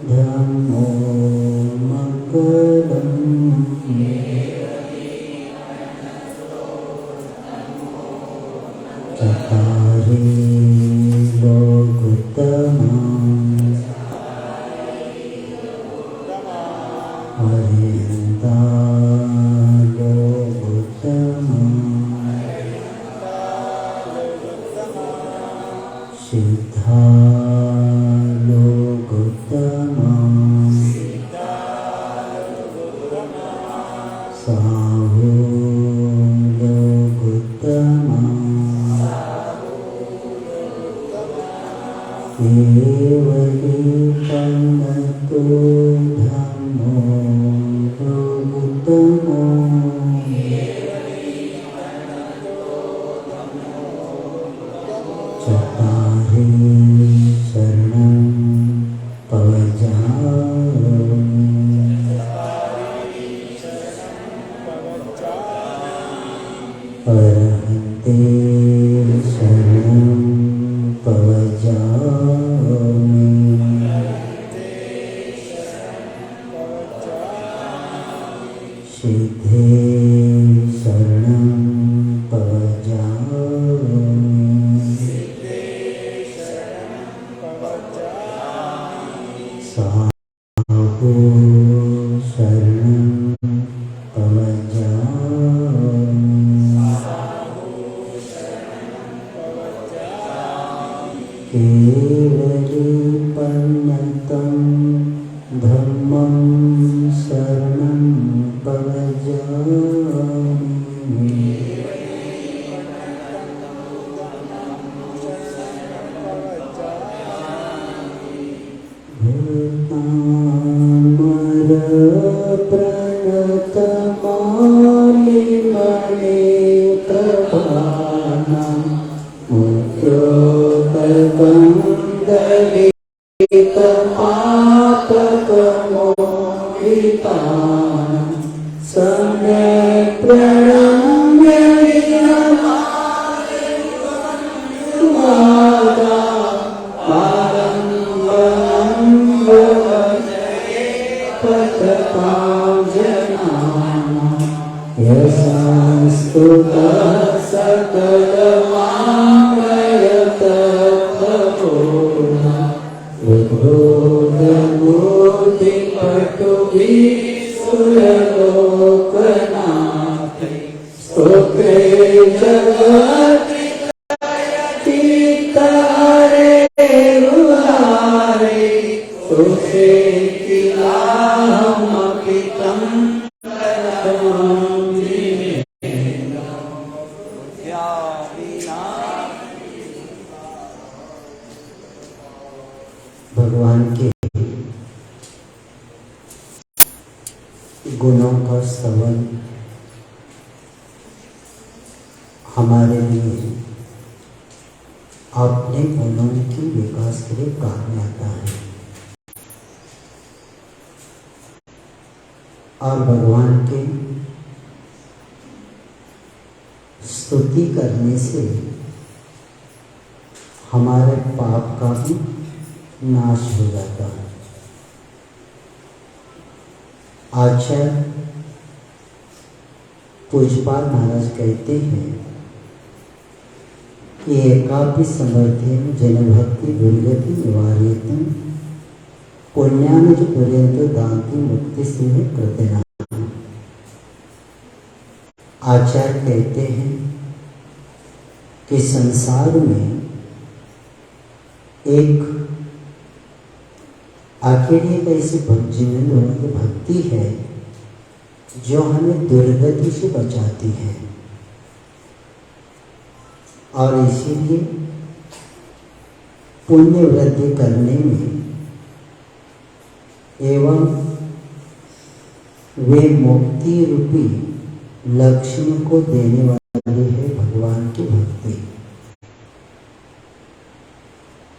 धम्मो मङ्गलम् चत्वारि लोकोत्तमा पर्यन्ता लोकोत्तमा सिद्धा लोकोत्तमा साहु लोकोत्तमा केवली पन्नतो धम्मो लोकोत्तमो चत्वारि शरणं पवजामि अरहन्ते शरणं पवजामि सिद्धे शरणं पवजामि साहु शरणं पवजामि केवली पन्नतं धम्मं शरणं पवजामि भूतामर प्रणतमालिमणे प्रभानं मुक्तोककन्दलितपापकमोहितानं सम्यक् प्रणम्य विनमादा पततां जनानां यशंस्तुतः सकलमाङ्गल्यतत्त्वपूर्णः विभूतमूर्तिपटुभिः सुरलोकनाथे स्तोत्रे जगत्तितहरे मुरारे तुषे भगवान के गुणों का स्तवन हमारे लिए अपने गुणों के विकास के लिए काम में आता है और भगवान के स्तुति करने से हमारे पाप का भी नाश हो जाता है। आचार्य पूज्यपाल महाराज कहते हैं कि एकापि समर्थेन जन भक्ति दुर्गति निवारयति पुण्यानि च पर्यन्तो दान्ति मुक्ति से कृतना। आचार्य कहते हैं कि संसार में एक अकेली एक ऐसी जीवन लोगों की भक्ति है जो हमें दुर्गति से बचाती है और इसीलिए पुण्य वृद्धि करने में एवं वे मुक्ति रूपी लक्ष्य को देने वाली है भगवान की भक्ति।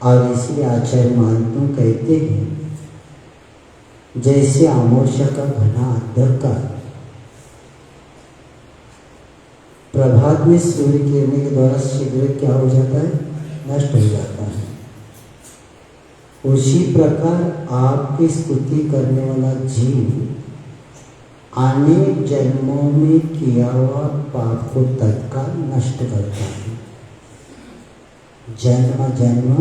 और इसलिए आचार्य मानतु कहते हैं जैसे आमोर्षा का घना अंधकार प्रभात में सूर्य गिरने के द्वारा शीघ्र क्या हो जाता है, नष्ट हो जाता है। उसी प्रकार आपकी स्तुति करने वाला जीव अनेक जन्मों में किया हुआ पाप को तत्काल नष्ट करता है। जन्म जन्म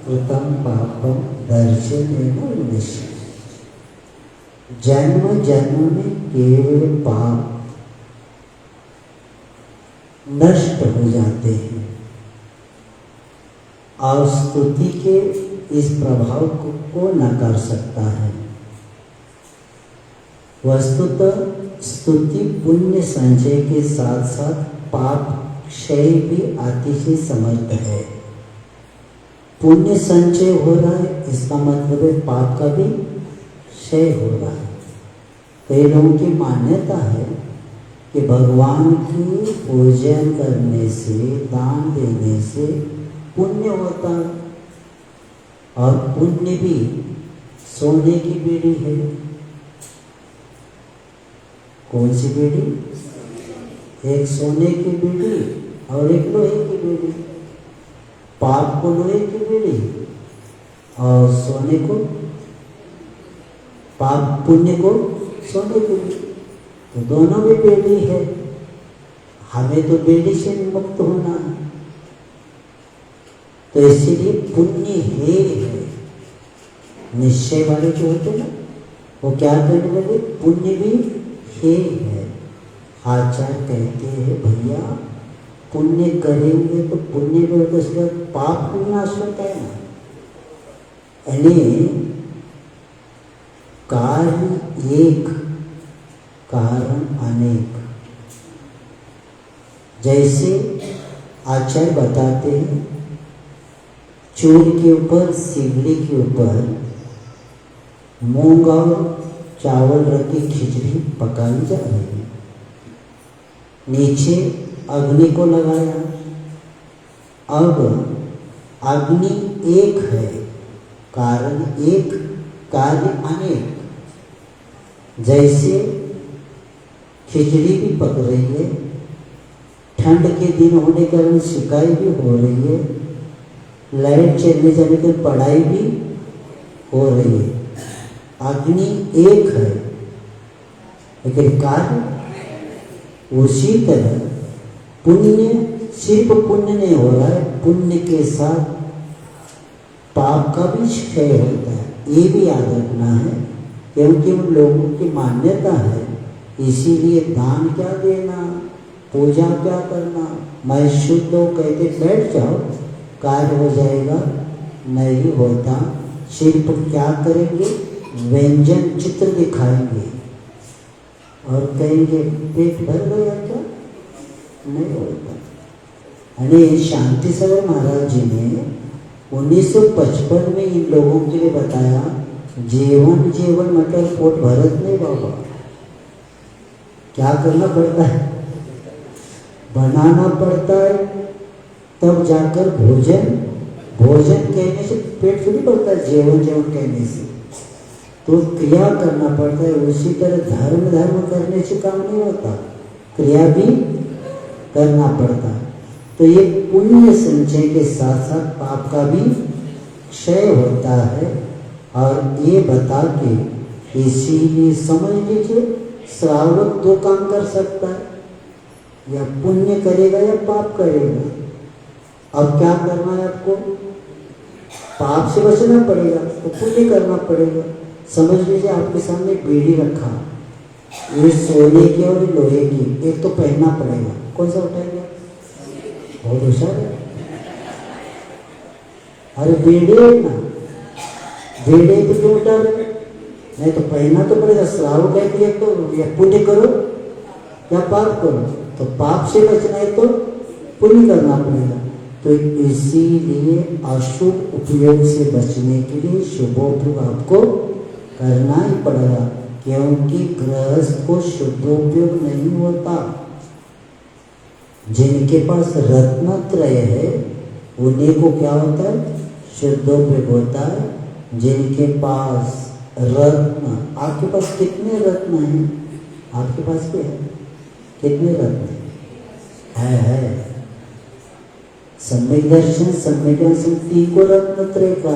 कृतं पापम दर्शनेन विनश्यति। जन्म जन्म में केवल पाप नष्ट हो जाते हैं और स्तुति के इस प्रभाव को न कर सकता है। वस्तुतः स्तुति पुण्य संचय के साथ साथ पाप क्षय भी अतिशय समर्थ है। पुण्य संचय हो रहा है, इसका मतलब है पाप का भी क्षय हो रहा है। कई लोगों की मान्यता है कि भगवान की पूजन करने से, दान देने से पुण्य होता है, और पुण्य भी सोने की बेड़ी है। कौन सी बेड़ी? एक सोने की बेड़ी और एक लोहे की बेड़ी। पाप को लोहे की बेड़ी और सोने को, पाप पुण्य को सोने की बेड़ी, तो दोनों भी बेड़ी है। हमें तो बेड़ी से मुक्त होना है, तो इसीलिए पुण्य है। निश्चय वाले जो होते ना, वो क्या करने लगे? पुण्य भी है। आचार्य कहते हैं भैया पुण्य करेंगे तो पुण्य में उसका पाप भी नाश होता है ना। यानी कार्य एक, कारण अनेक। जैसे आचार्य बताते हैं, चूर के ऊपर, सिवड़ी के ऊपर मूंग और चावल रखी खिचड़ी पकाई जा रही है। नीचे अग्नि को लगाया। अब अग्नि एक है, कारण एक, कार्य अनेक। जैसे खिचड़ी भी पक रही है, ठंड के दिन होने के कारण सिकाई भी हो रही है, लाइट चलने जाने की पढ़ाई भी हो रही है। अग्नि एक है लेकिन कार्य उसी तरह पुण्य, सिर्फ पुण्य नहीं हो रहा है, पुण्य के साथ पाप का भी क्षय होता है। ये भी याद रखना है, क्योंकि उन लोगों की मान्यता है, इसीलिए दान क्या देना, पूजा क्या करना, मैं शुद्ध हो कहते बैठ जाओ, कार्य हो जाएगा। नहीं होता। सिर्फ क्या करेंगे? व्यंजन चित्र दिखाएंगे और कहेंगे पेट भर गया क्या? नहीं होता। यानी शांति सागर महाराज जी ने 1955 में इन लोगों के लिए बताया, जीवन जीवन मतलब पोट भरत नहीं बाबा। क्या करना पड़ता है? बनाना पड़ता है, तब जाकर भोजन, भोजन कहने से पेट थोड़ी भरता है, जीवन जीवन कहने से तो क्रिया करना पड़ता है। उसी तरह धर्म धर्म करने से काम नहीं होता, क्रिया भी करना पड़ता है। तो ये पुण्य संचय के साथ साथ पाप का भी क्षय होता है। और ये बता के इसीलिए समझ लीजिए, श्रावक दो काम कर सकता है, या पुण्य करेगा या पाप करेगा। अब क्या करना है आपको? पाप से बचना पड़ेगा तो पुण्य करना पड़ेगा। समझ लीजिए आपके सामने बेड़ी रखा, ये सोने की और लोहे की, एक तो पहनना पड़ेगा, कौन सा उठाएगा? बहुत होशियार है। अरे बेड़े है ना, बेड़े तो क्यों उठा रहे? नहीं तो पहनना तो पड़ेगा। श्रावक है कि तो या पुण्य करो या पाप करो, तो पाप से बचना है तो पुण्य करना पड़ेगा। तो इसीलिए अशुभ उपयोग से बचने के लिए शुभोपयोग आपको करना ही पड़ेगा, क्योंकि गृहस्थ को शुद्धोपयोग नहीं होता। जिनके पास रत्नत्रय है उन्हीं को क्या होता है? शुद्धोपयोग होता है। जिनके पास रत्न, आपके पास कितने रत्न हैं? आपके पास क्या है? कितने रत्न है? सम्यक दर्शन, सम्यक ज्ञान, 3 को रत्नत्रय का।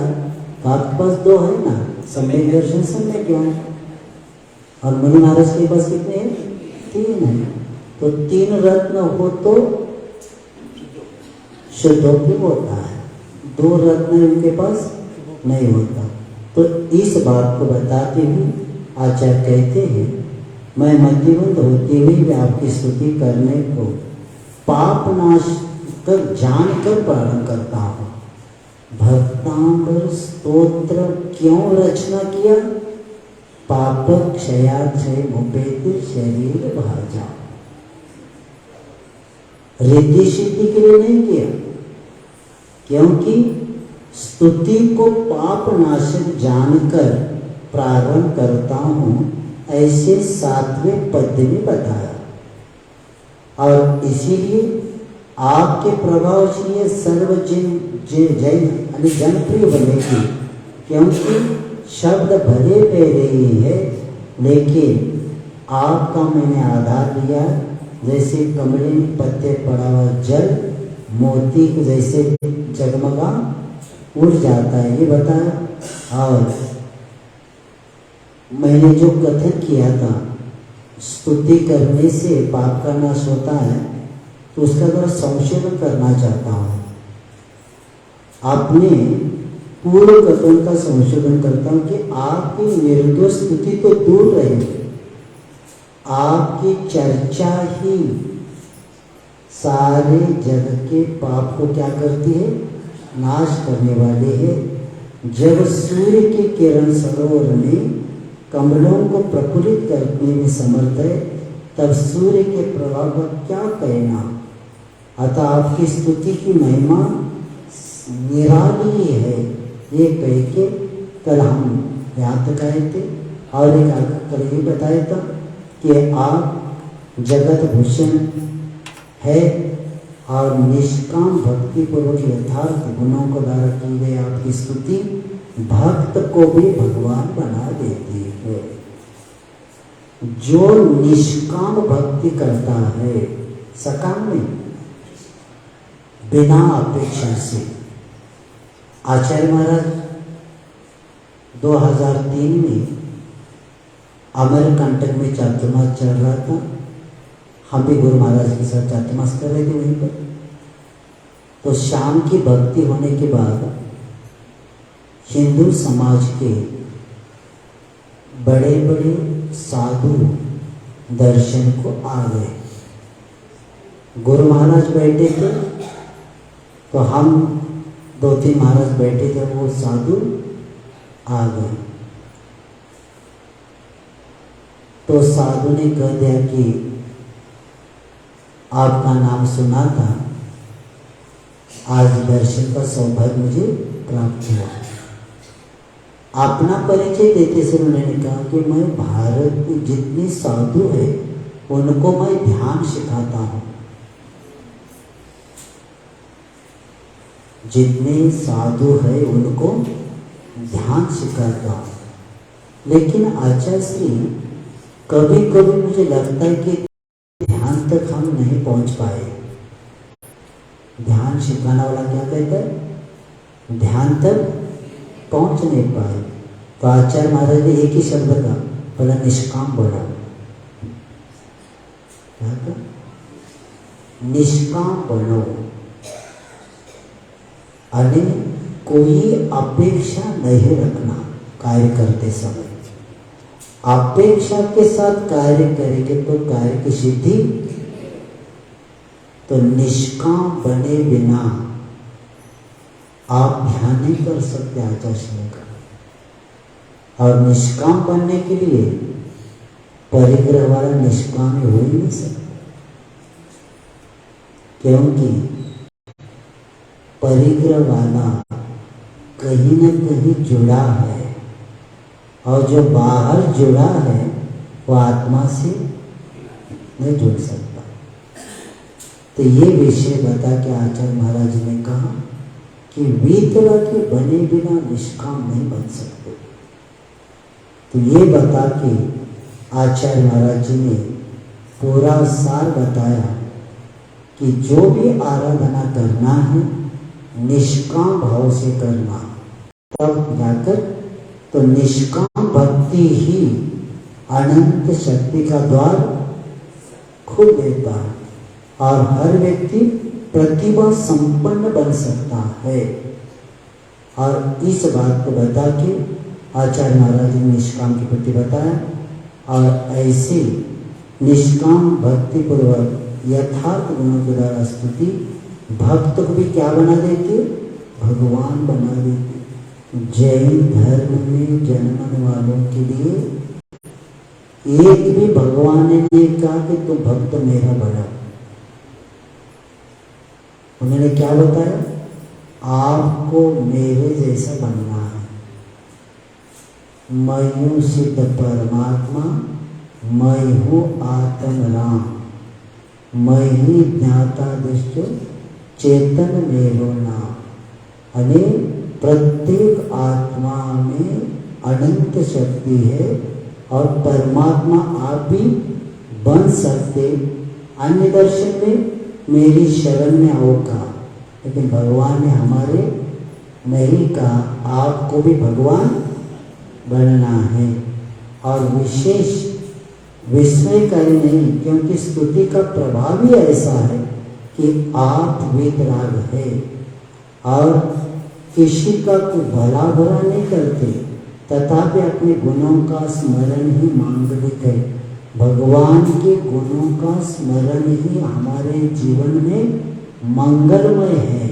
तो आपके पास दो है ना, सम्यक दर्शन सम्यक ज्ञान। और मुनि महाराज के पास कितने हैं? तीन है। तो तीन रत्न हो तो शुद्धोपी होता है, दो रत्न उनके पास नहीं होता। तो इस बात को बताते हुए आचार्य कहते हैं, मैं मतिमंद होते हुए भी आपकी स्तुति करने को पाप नाश कर जानकर प्रारंभ करता हूँ। भक्तांबर स्तोत्र क्यों रचना किया? पाप क्षयाक्षय मुपेति शरीर भाजा। रिद्धि सिद्धि के लिए नहीं किया, क्योंकि स्तुति को पाप नाशक जानकर प्रारंभ करता हूँ, ऐसे 7वें पद्य में बताया। और इसीलिए आपके प्रभाव से ये सर्वजन जनप्रिय बनेगी, क्योंकि शब्द भले पहले ही है, लेकिन आपका मैंने आधार लिया। जैसे कमरे में पत्ते पड़ा हुआ जल मोती को जैसे जगमगा उड़ जाता है, ये बताया। और मैंने जो कथन किया था, स्तुति करने से पाप का नाश होता है, तो उसका थोड़ा संशोधन करना चाहता हूँ। आपने पूर्व कथन का संशोधन करता हूँ कि आपकी निर्दोष स्तुति तो दूर रहे, आपकी चर्चा ही सारे जगत के पाप को क्या करती है? नाश करने वाले है। जब सूर्य की किरण सरोवर में कमलों को प्रफुल्लित करने में समर्थ है, तब सूर्य के प्रभाव का क्या कहना। अतः आपकी स्तुति की महिमा निराली है, ये कह के कल हम यहाँ तक आए थे। और एक आगे कल ये बताया था कि आप जगत भूषण है और निष्काम भक्ति पूर्वक यथार्थ गुणों को द्वारा की गई आपकी स्तुति भक्त को भी भगवान बना देती है। जो निष्काम भक्ति करता है, सकाम में बिना अपेक्षा से। आचार्य महाराज 2003 में अमरकंटक में चातुर्मास चल रहा था, हम भी गुरु महाराज के साथ चातुर्मास कर रहे थे वहीं पर। तो शाम की भक्ति होने के बाद हिंदू समाज के बड़े बड़े साधु दर्शन को आ गए। गुरु महाराज बैठे थे, तो हम 2-3 महाराज बैठे थे, वो साधु आ गए। तो साधु ने कह दिया कि आपका नाम सुना था, आज दर्शन का सौभाग्य मुझे प्राप्त हुआ। अपना परिचय देते से उन्होंने कहा कि मैं भारत में जितने साधु हैं उनको मैं ध्यान सिखाता हूँ। जितने साधु है उनको ध्यान सिखाता हूँ। लेकिन आचार्य श्री, कभी कभी मुझे लगता है कि ध्यान तक हम नहीं पहुंच पाए। ध्यान सिखाने वाला क्या कहता है? ध्यान तक पहुंच नहीं पाए। तो आचार्य महाराज ने एक ही शब्द का बोला, निष्काम बनो। क्या था? निष्काम बनो, अरे कोई अपेक्षा नहीं रखना कार्य करते समय। अपेक्षा के साथ कार्य करेंगे तो कार्य की सिद्धि। तो निष्काम बने बिना आप ध्यान नहीं कर सकते आचार्य का। और निष्काम बनने के लिए परिग्रह वाला निष्काम हो ही नहीं सकता, क्योंकि परिग्रह वाला कहीं न कहीं जुड़ा है, और जो बाहर जुड़ा है वो आत्मा से नहीं जुड़ सकता। तो ये विषय बता के आचार्य महाराज ने कहा कि वीतरा के बने बिना निष्काम नहीं बन सकते। तो ये बता के आचार्य महाराज जी ने पूरा सार बताया कि जो भी आराधना करना है निष्काम भाव से करना। तब जाकर तो निष्काम भक्ति ही अनंत शक्ति का द्वार खोल देता है और हर व्यक्ति प्रतिभा संपन्न बन सकता है। और इस बात को बता के आचार्य महाराज ने निष्काम के प्रति बताया और ऐसे निष्काम भक्ति पूर्वक यथार्थ गुणों के द्वारा स्तुति भक्त को भी क्या बना देती, भगवान बना देती। जैन धर्म में जन्मने वालों के लिए एक भी भगवान ने नहीं कहा कि तुम भक्त मेरा बना। उन्होंने क्या बताया, आपको मेरे जैसा बनना है। मैं हूँ सिद्ध परमात्मा, मैं हूँ आत्म राम, मैं ही ज्ञाता दृष्टि चेतन मेरो नाम। अने प्रत्येक आत्मा में अनंत शक्ति है और परमात्मा आप भी बन सकते। अन्य दर्शन में मेरी शरण में आओ कहा, लेकिन भगवान ने हमारे नहीं कहा, आपको भी भगवान बनना है। और विशेष विस्मयकारी नहीं, क्योंकि स्तुति का प्रभाव ही ऐसा है कि आप वीतराग है और किसी का कोई भला बुरा नहीं करते, तथापि अपने गुणों का स्मरण ही मांगलिक है। भगवान के गुणों का स्मरण ही हमारे जीवन में मंगलमय है।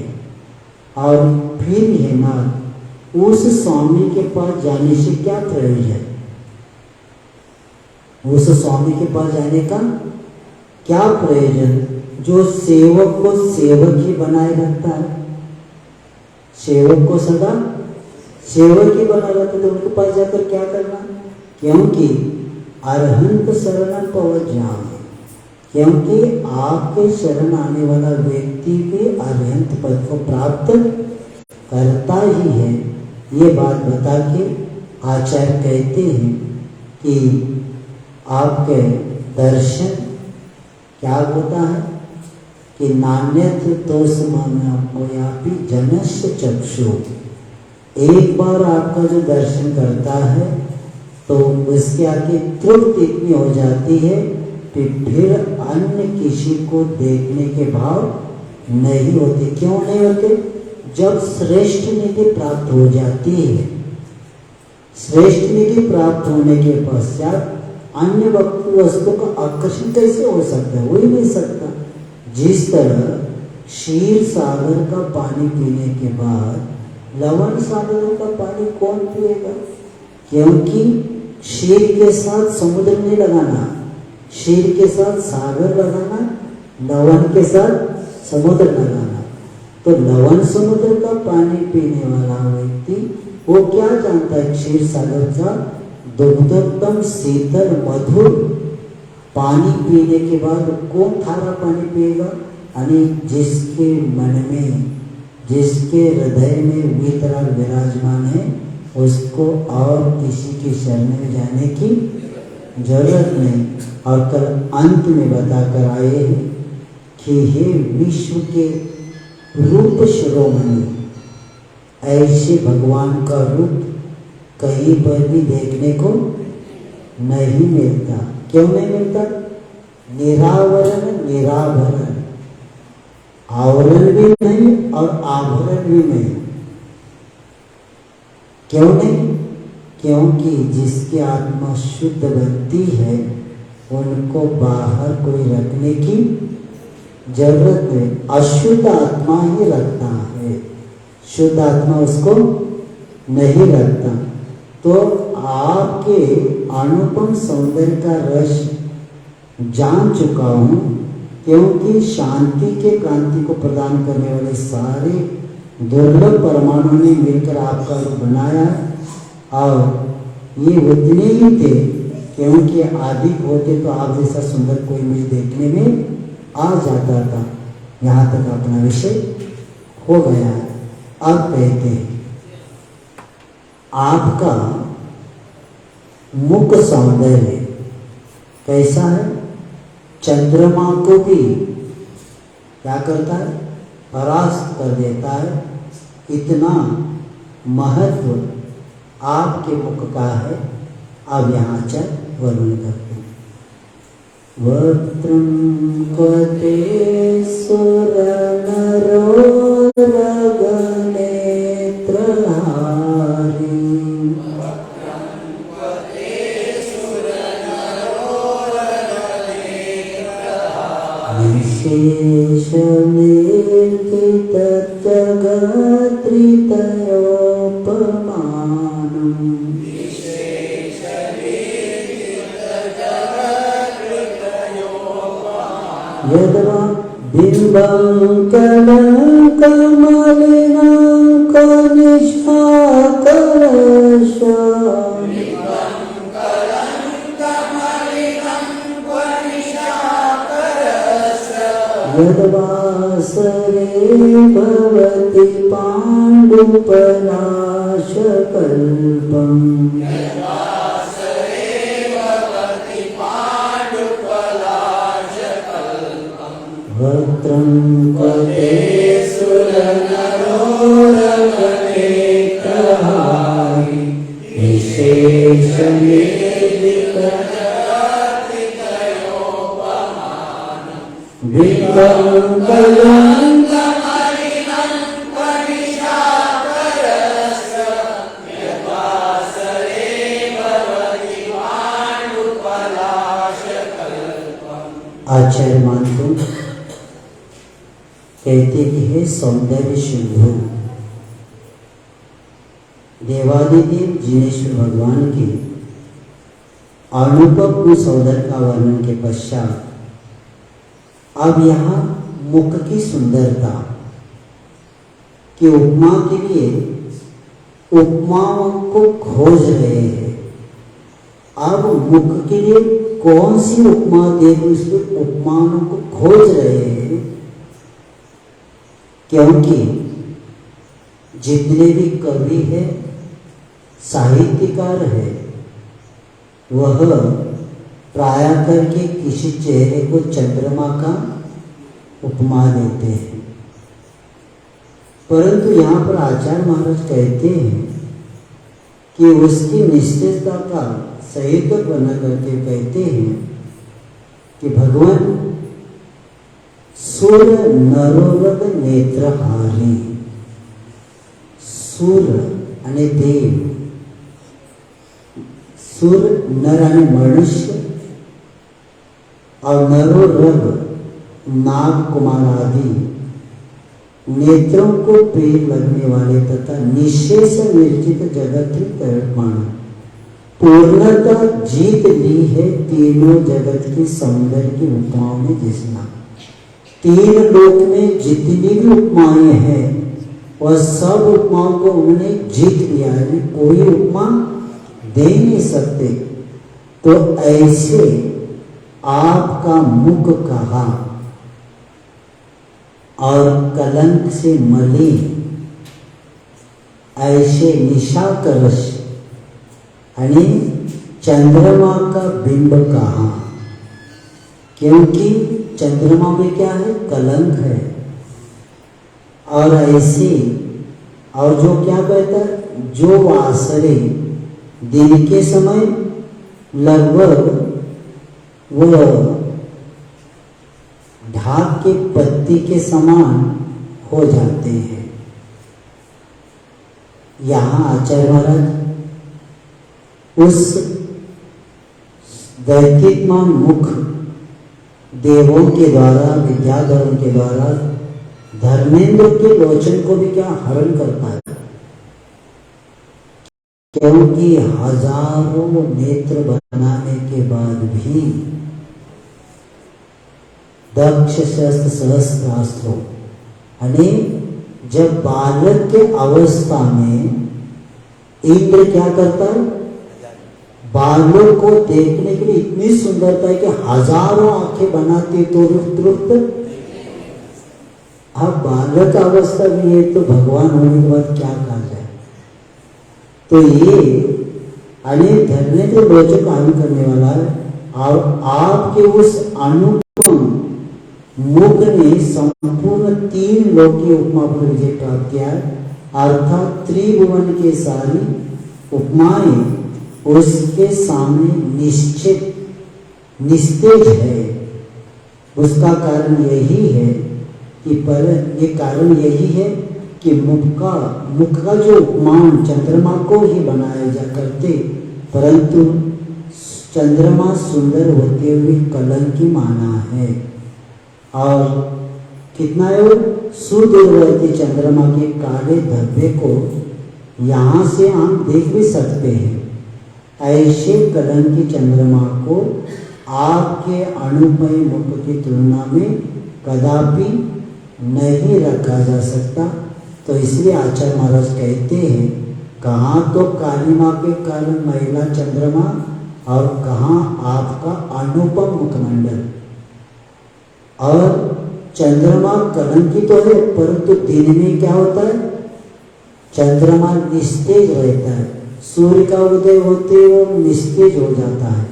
और फिर है ना, उस स्वामी के पास जाने से क्या प्रयोजन, उस स्वामी के पास जाने का क्या प्रयोजन जो सेवक को सेवक ही बनाए रखता है। सेवक को सदा सेवक ही बना रहता, तो उनके पास जाकर क्या करना, क्योंकि अरहंत शरण पवज्ञान, क्योंकि आपके शरण आने वाला व्यक्ति भी अरहंत पद को प्राप्त करता ही है। ये बात बता के आचार्य कहते हैं कि आपके दर्शन क्या होता है कि नान्यत्र तोषमापि जनस्य चक्षु। एक बार आपका जो दर्शन करता है तो उसके आगे तृप्ति इतनी हो जाती है कि फिर अन्य किसी को देखने के भाव नहीं होते। क्यों नहीं होते? जब श्रेष्ठ निधि प्राप्त हो जाती है, श्रेष्ठ निधि प्राप्त होने के पश्चात अन्य वस्तु का आकर्षण कैसे हो सकता है? हो ही नहीं सकता। जिस तरह क्षीर सागर का पानी पीने के बाद लवण सागर का पानी कौन पिएगा? क्योंकि क्षीर के साथ समुद्र नहीं लगाना, क्षीर के साथ सागर लगाना, लवण के साथ समुद्र लगाना। तो लवण समुद्र का पानी पीने वाला व्यक्ति वो क्या जानता है? क्षीर सागर का दुग्धोत्तम शीतल मधुर पानी पीने के बाद कौन थारा पानी पिएगा? यानी जिसके मन में, जिसके हृदय में वीतराग विराजमान है, उसको और किसी की शरण में जाने की जरूरत नहीं। और कल अंत में बताकर आए हैं कि हे विश्व के रूप शिरोमणि, ऐसे भगवान का रूप कहीं पर भी देखने को नहीं मिलता। क्यों नहीं मिलता? निरावरण निराभरण, आवरण भी नहीं और आभरण भी नहीं। क्यों नहीं? क्योंकि जिसकी आत्मा शुद्ध बनती है उनको बाहर कोई रखने की जरूरत है। अशुद्ध आत्मा ही रखता है, शुद्ध आत्मा उसको नहीं रखता। तो आपके अनुपम सौंदर्य का रस जान चुका हूँ, क्योंकि शांति के क्रांति को प्रदान करने वाले सारे दुर्लभ परमाणु ने मिलकर आपका रूप बनाया। और ये उतने ही थे, क्योंकि आदि होते तो आप जैसा सुंदर कोई मुझे देखने में आ जाता था। यहाँ तक अपना विषय हो गया। अब कहते हैं आपका मुख सौंदर्य कैसा है? चंद्रमा को भी क्या करता है? परास्त कर देता है। इतना महत्व आपके मुख का है। अब यहाँ आचार्य वर्णन करते हैं। वक्त्रं क्वते सुरनरोरगनेत्रहारी निशेषमेधितजगत्रितयोपमानम् यद्वा बिम्बं कलङ्कमलिनं कनिष्ठाकरश यद्वासरे भवति पाण्डुपलाशकल्पम् वक्त्रं क्वते सुरनरोरगनेत्रहारी निशेषमेधितजगत्रितयोपमानम् बिम्बं कलङ्कमलिनं कनिष्ठाकरस्य यद्वासरे भवति पाण्डुपलाशकल्पम्। आचार्य मानतु कहते कि है सौंदर्य सिंधु देवादिदेव जिनेश्वर भगवान के अनुभव सौंदर्य का वर्णन के पश्चात अब यहाँ मुख की सुंदरता की उपमा के लिए उपमाओं को खोज रहे हैं। अब मुख के लिए कौन सी उपमा दे, उसके उपमाओं को खोज रहे हैं, क्योंकि जितने भी कवि है साहित्यकार है वह प्राय करके किसी चेहरे को चंद्रमा का उपमा देते हैं, परंतु यहाँ पर आचार्य महाराज कहते हैं कि उसकी निश्चितता का सहित बना करके कहते हैं कि भगवान सुर नरोरग नेत्रहारी, सुर यानी देव, सुर नर यानी मनुष्य और नरोरग नाग कुमार आदि नेत्रों को प्रिय लगने वाले तथा निशेष निर्जित जगत पूर्णतः जीत ली है तीनों जगत की सौंदर्य की उपमाओं में। जिसना तीन लोक में जितनी भी उपमाएं हैं वह सब उपमाओं को उन्होंने जीत लिया है, कोई उपमा दे नहीं सकते। तो ऐसे आपका मुख कहा और कलंक से मलिन, ऐसे निशाकरश यानी चंद्रमा का बिंब कहा, क्योंकि चंद्रमा में क्या है, कलंक है। और ऐसे और जो क्या कहता है, जो आसरे दिन के समय लगभग वो ढाक के पत्ती के समान हो जाते हैं। यहाँ आचार्य महाराज उस दैत्यमान मुख देवों के द्वारा, विद्याधरों के द्वारा धर्मेंद्र के लोचन को भी क्या हरण करता है, क्योंकि हजारों नेत्र बनाने के बाद भी दक्ष शस्त्र सहस्त्रास्त्रों यानी जब बालक के अवस्था में इंद्र क्या करता है, बालक को देखने के लिए इतनी सुंदरता है कि हजारों आंखें बनाती तुरंत। अब बालक अवस्था भी है तो भगवान होने के बाद क्या कहा जाए। तो ये अनेक धरने तो रोचक काम करने वाला है। और आपके उस अनुपम मुख ने संपूर्ण तीन लोक की उपमा पर विजय प्राप्त किया है। अर्थात त्रिभुवन के सारी उपमाएं उसके सामने निस्तेज है। उसका कारण यही है कि मुख का जो उपमान चंद्रमा को ही बनाया जा करते, परंतु चंद्रमा सुंदर होते हुए कलंकी माना है। और कितना है वो सुदूरवर्ती चंद्रमा के काले धब्बे को यहाँ से हम देख भी सकते हैं। ऐसे कलंकी चंद्रमा को आपके अणुमय मुख की तुलना में कदापि नहीं रखा जा सकता। तो इसलिए आचार्य महाराज कहते हैं, कहाँ तो काली माँ के कारण महिला चंद्रमा और कहाँ आपका अनुपम मुखमंडल। और चंद्रमा कलंकी तो है, परंतु दिन में क्या होता है, चंद्रमा निस्तेज रहता है। सूर्य का उदय होते वो निस्तेज हो जाता है।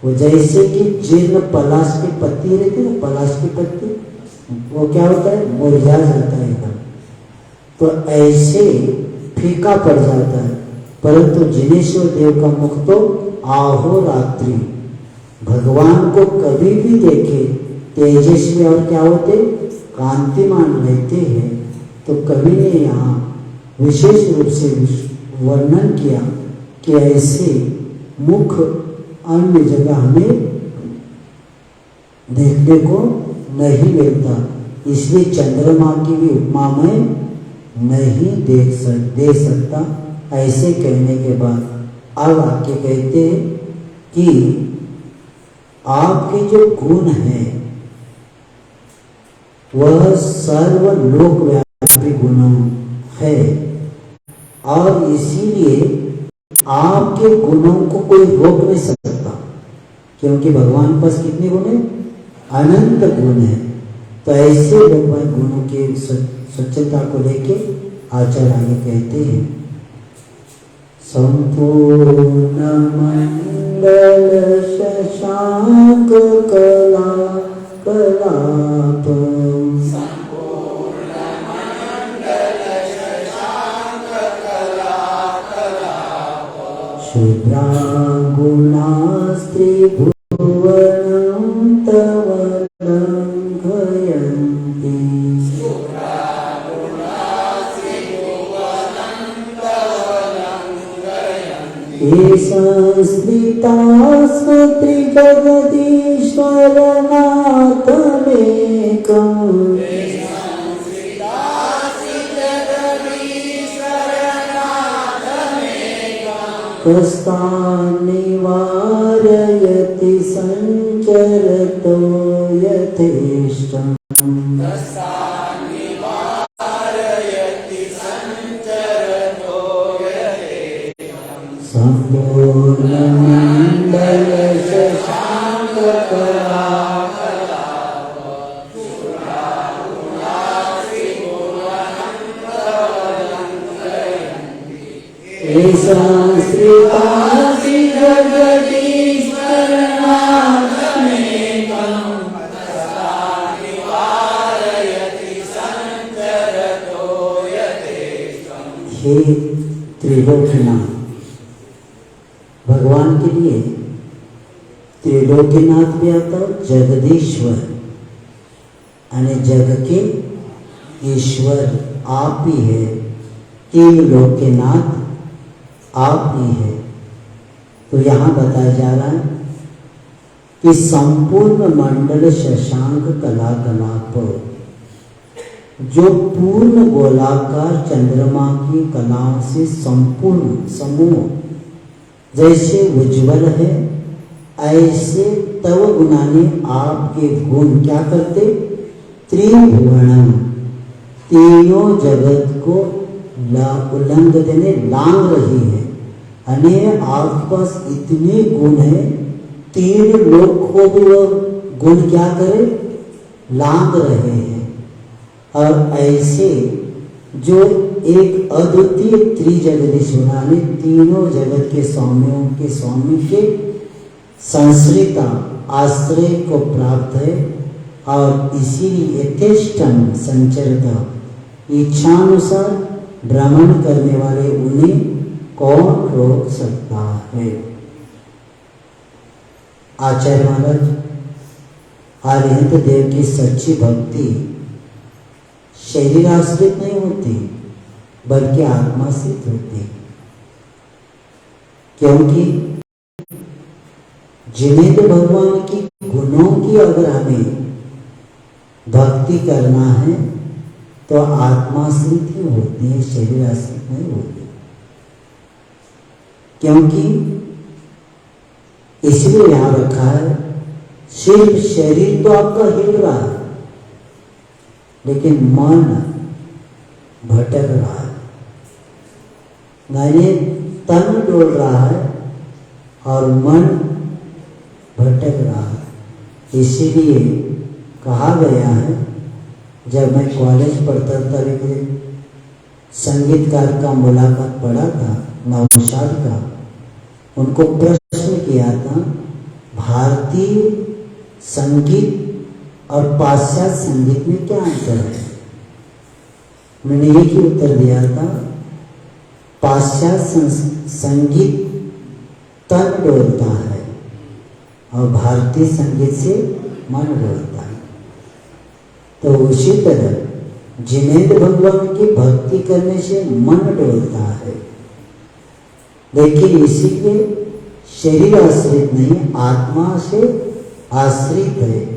वो जैसे कि जीर्ण पलाश की पत्ती रहती है ना, पलाश की पत्ती, वो क्या होता है, मुरझा जाता है एकदम। तो ऐसे फीका पड़ जाता है। परंतु जिनेश्वर देव का मुख तो अहोरात्रि, भगवान को कभी भी देखे तेजस्वी और क्या होते, कांतिमान रहते हैं। तो कवि ने यहाँ विशेष रूप से वर्णन किया कि ऐसे मुख अन्य जगह हमें देखने को नहीं मिलता। इसलिए चंद्रमा की भी उपमा में नहीं दे सकता। ऐसे कहने के बाद अब आके कहते हैं कि आपके जो गुण है वह सर्वलोकव्यापी गुण है, और इसीलिए आपके गुणों को कोई रोक नहीं सकता, क्योंकि भगवान के पास कितने गुण हैं, अनंत गुण है। तो ऐसे भगवान गुणों के स्वच्छता को लेके आचार्य आगे कहते हैं, संपूर्ण मंडल शशांक कला कलाप, शुभ्रांगुणास्त्रिभुवनं तव लंघयन्ति, ये संस्कृतास्म त्रिजगदीश्वरनाथमेकम्, कस्तान्निवारयति संचरतो यथेष्टम्, संपूर्णमण्डल शशांककला, संस्कृतासि जगदीश्वरनाथमेकम्, हे त्रिलोकीनाथ, भगवान के लिए त्रिलोकीनाथ भी आता है, जगदीश्वर यानी जग के ईश्वर आप ही है। तीन लोक के नाथ आप ही है। तो यहाँ बताया जा रहा है कि संपूर्ण मंडल शशांक कला कलाप, जो पूर्ण गोलाकार चंद्रमा की कलाओं से संपूर्ण समूह जैसे उज्ज्वल है, ऐसे तव गुणाने आपके गुण क्या करते, त्रिभुवनम, तीनों जगत को उल्लंघ देने लांग रही है। यानी आपके पास इतने गुण है, तीन लोग को भी वो गुण क्या करे, लांग रहे हैं। और ऐसे जो एक अद्वितीय त्रिजगदीश्वर, तीनों जगत के स्वामियों के स्वामी के संश्रिता आश्रय को प्राप्त है। और इसीलिए यथेष्टम संचरता, इच्छानुसार भ्रमण करने वाले उन्हें कौन रोक सकता है। आचार्य महाराज आर्यंत देव की सच्ची भक्ति शरीर आश्रित नहीं होती बल्कि आत्माश्रित होती, क्योंकि जिन्हें तो भगवान की गुणों की अगर हमें भक्ति करना है तो आत्माश्रित ही होती है, शरीर आश्रित नहीं होती। क्योंकि इसलिए यहां रखा है सिर्फ शरीर तो आपका हिल रहा है लेकिन मन भटक रहा है, यानी तन डोल रहा है और मन भटक रहा है। इसीलिए कहा गया है, जब मैं कॉलेज पढ़ता था एक संगीतकार का मुलाकात पढ़ा था नौशाद का, उनको प्रश्न किया था भारतीय संगीत और पाश्चात्य संगीत में क्या अंतर है। मैंने एक ही उत्तर दिया था, पाश्चात्य संगीत तन डोलता है और भारतीय संगीत से मन डोलता है। तो उसी तरह जिनेंद्र भगवान की भक्ति करने से मन डोलता है, लेकिन इसीलिए शरीर आश्रित नहीं आत्मा से आश्रित है।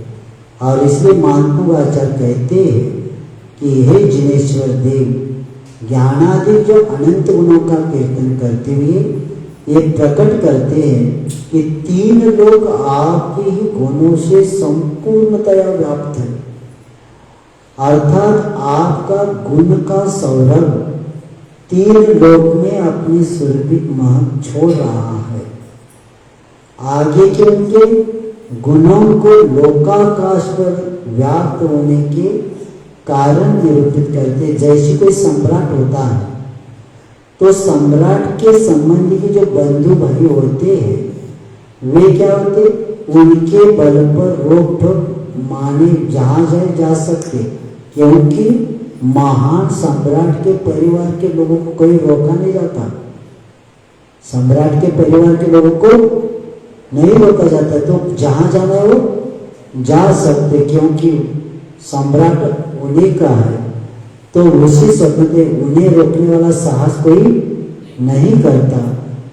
और इसलिए महात्मा आचार्य कहते हैं कि हे जिनेश्वर देव, ज्ञानादि जो अनंत गुणों का कीर्तन करते हुए ये प्रकट करते हैं कि तीन लोग आपके ही गुणों से संपूर्णतया व्याप्त है, अर्थात आपका गुण का सौरभ तीन लोक में अपनी सुरभित महक छोड़ रहा है। आगे के उनके गुणों को लोकाकाश पर व्याप्त होने के कारण निरूपित करते। जैसे कोई सम्राट होता है तो सम्राट के संबंधी के जो बंधु भाई होते हैं वे क्या होते, उनके बल पर रोक टोक माने जहां जाए जा सकते, क्योंकि महान सम्राट के परिवार के लोगों को कोई रोका नहीं जाता। सम्राट के परिवार के लोगों को नहीं रोका जाता, तो जहां जाना है वो जा सकते, क्योंकि सम्राट उन्हीं का है। तो उसी शब्द उन्हें रोकने वाला साहस कोई नहीं करता।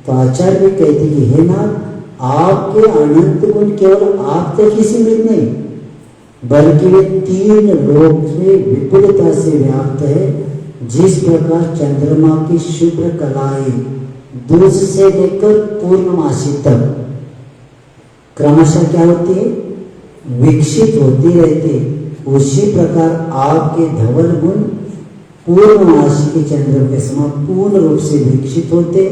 तो आचार्य भी कहते कि हे नाथ, आपके अनंत गुण केवल आप तक ही सीमित नहीं बल्कि वे तीन लोक में विपुलता से व्याप्त है। जिस प्रकार चंद्रमा की शुभ्र कलाएं दूर से लेकर पूर्णमासी तक क्रमशः क्या होती है, विकसित होती रहती, उसी प्रकार आपके धवल गुण पूर्णमासी के चंद्र के समान पूर्ण रूप से विकसित होते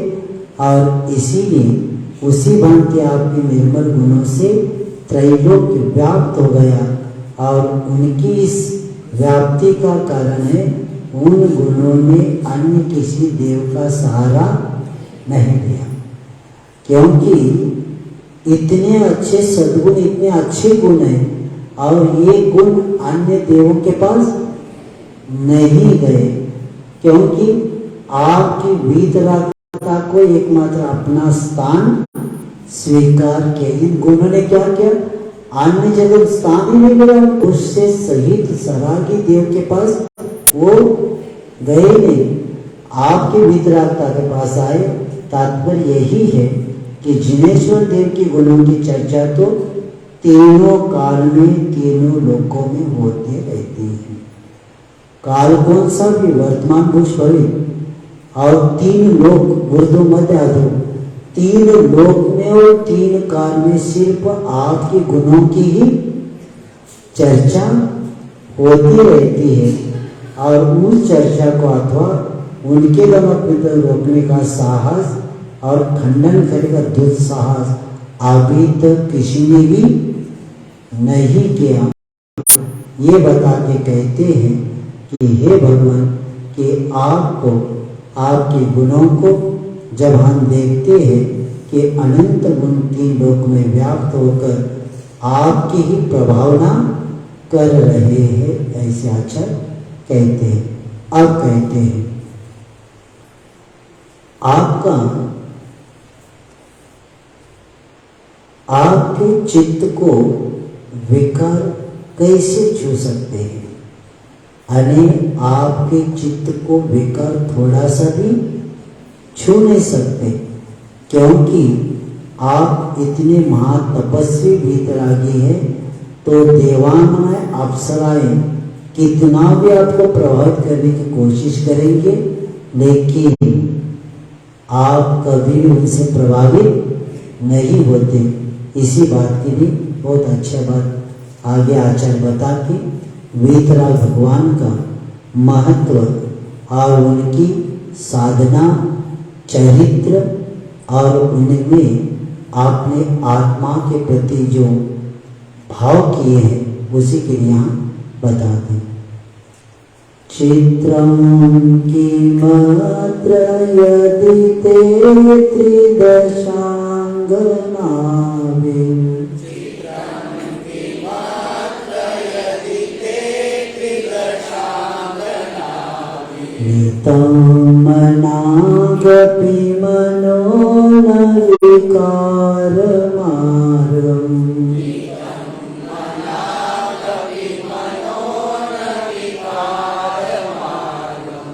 और इसीलिए उसी भांति आपके निर्मल गुणों से त्रैलोक्य व्याप्त हो गया। और उनकी इस व्याप्ति का कारण है उन गुणों ने अन्य किसी देव का सहारा नहीं लिया, क्योंकि इतने अच्छे सद्गुण, इतने अच्छे गुण हैं और ये गुण अन्य देवों के पास नहीं गए, क्योंकि आपकी वीतरागता को एकमात्र अपना स्थान स्वीकार किया। इन गुणों ने क्या किया, अन्य जगह स्थान ही नहीं मिला, उससे सहित सरागी देव के पास वो गए नहीं, आपके वीतरागता के पास आए। तात्पर्य यही है कि जिनेश्वर देव की गुणों की चर्चा तो तीनों काल में तीनों लोकों में होती रहती है। काल कौन सा भी, वर्तमान भूष भविष्य और तीन लोक उर्दू मध्य अधो, तीन लोक में और तीन काल में सिर्फ आपके गुणों की ही चर्चा होती रहती है। और उस चर्चा को अथवा उनके दमन रोकने का साहस और खंडन करने का दुस्साहस अभी तक किसी ने भी नहीं किया। ये बता के कहते हैं कि हे भगवान, कि आपको, आपके गुणों को जब हम देखते हैं कि अनंत गुण तीन लोक में व्याप्त होकर आपकी ही प्रभावना कर रहे हैं, ऐसे आचार्य कहते हैं। अब कहते हैं आपके चित्त को विकार कैसे छू सकते हैं? यानी आपके चित्त को विकार थोड़ा सा भी छू नहीं सकते, क्योंकि आप इतने महातपस्वी वीतरागी हैं। तो देवान अप्सराएं कितना भी आपको प्रभावित करने की कोशिश करेंगे, लेकिन आप कभी भी उनसे प्रभावित नहीं होते। इसी बात की भी बहुत अच्छा बात आगे आचार्य बता के वीतराग भगवान का महत्व और उनकी साधना, चरित्र और उनमें आपने आत्मा के प्रति जो भाव किए हैं उसी के लिए यहाँ बताते हैं। चित्रं किमत्र यदि ते त्रिदशांगनाभिः नितं मनागपि मनो न विकारमार्गम्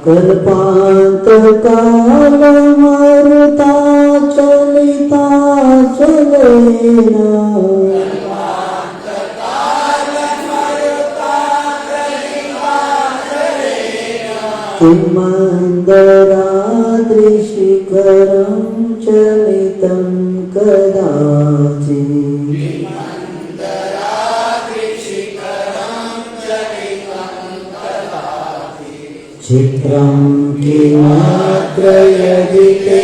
कल्पान्तकालमरुता चलिता चलेन किमन्दराद्रिशिखरं चलितं कदाचित्। चित्रं किमत्र यदि ते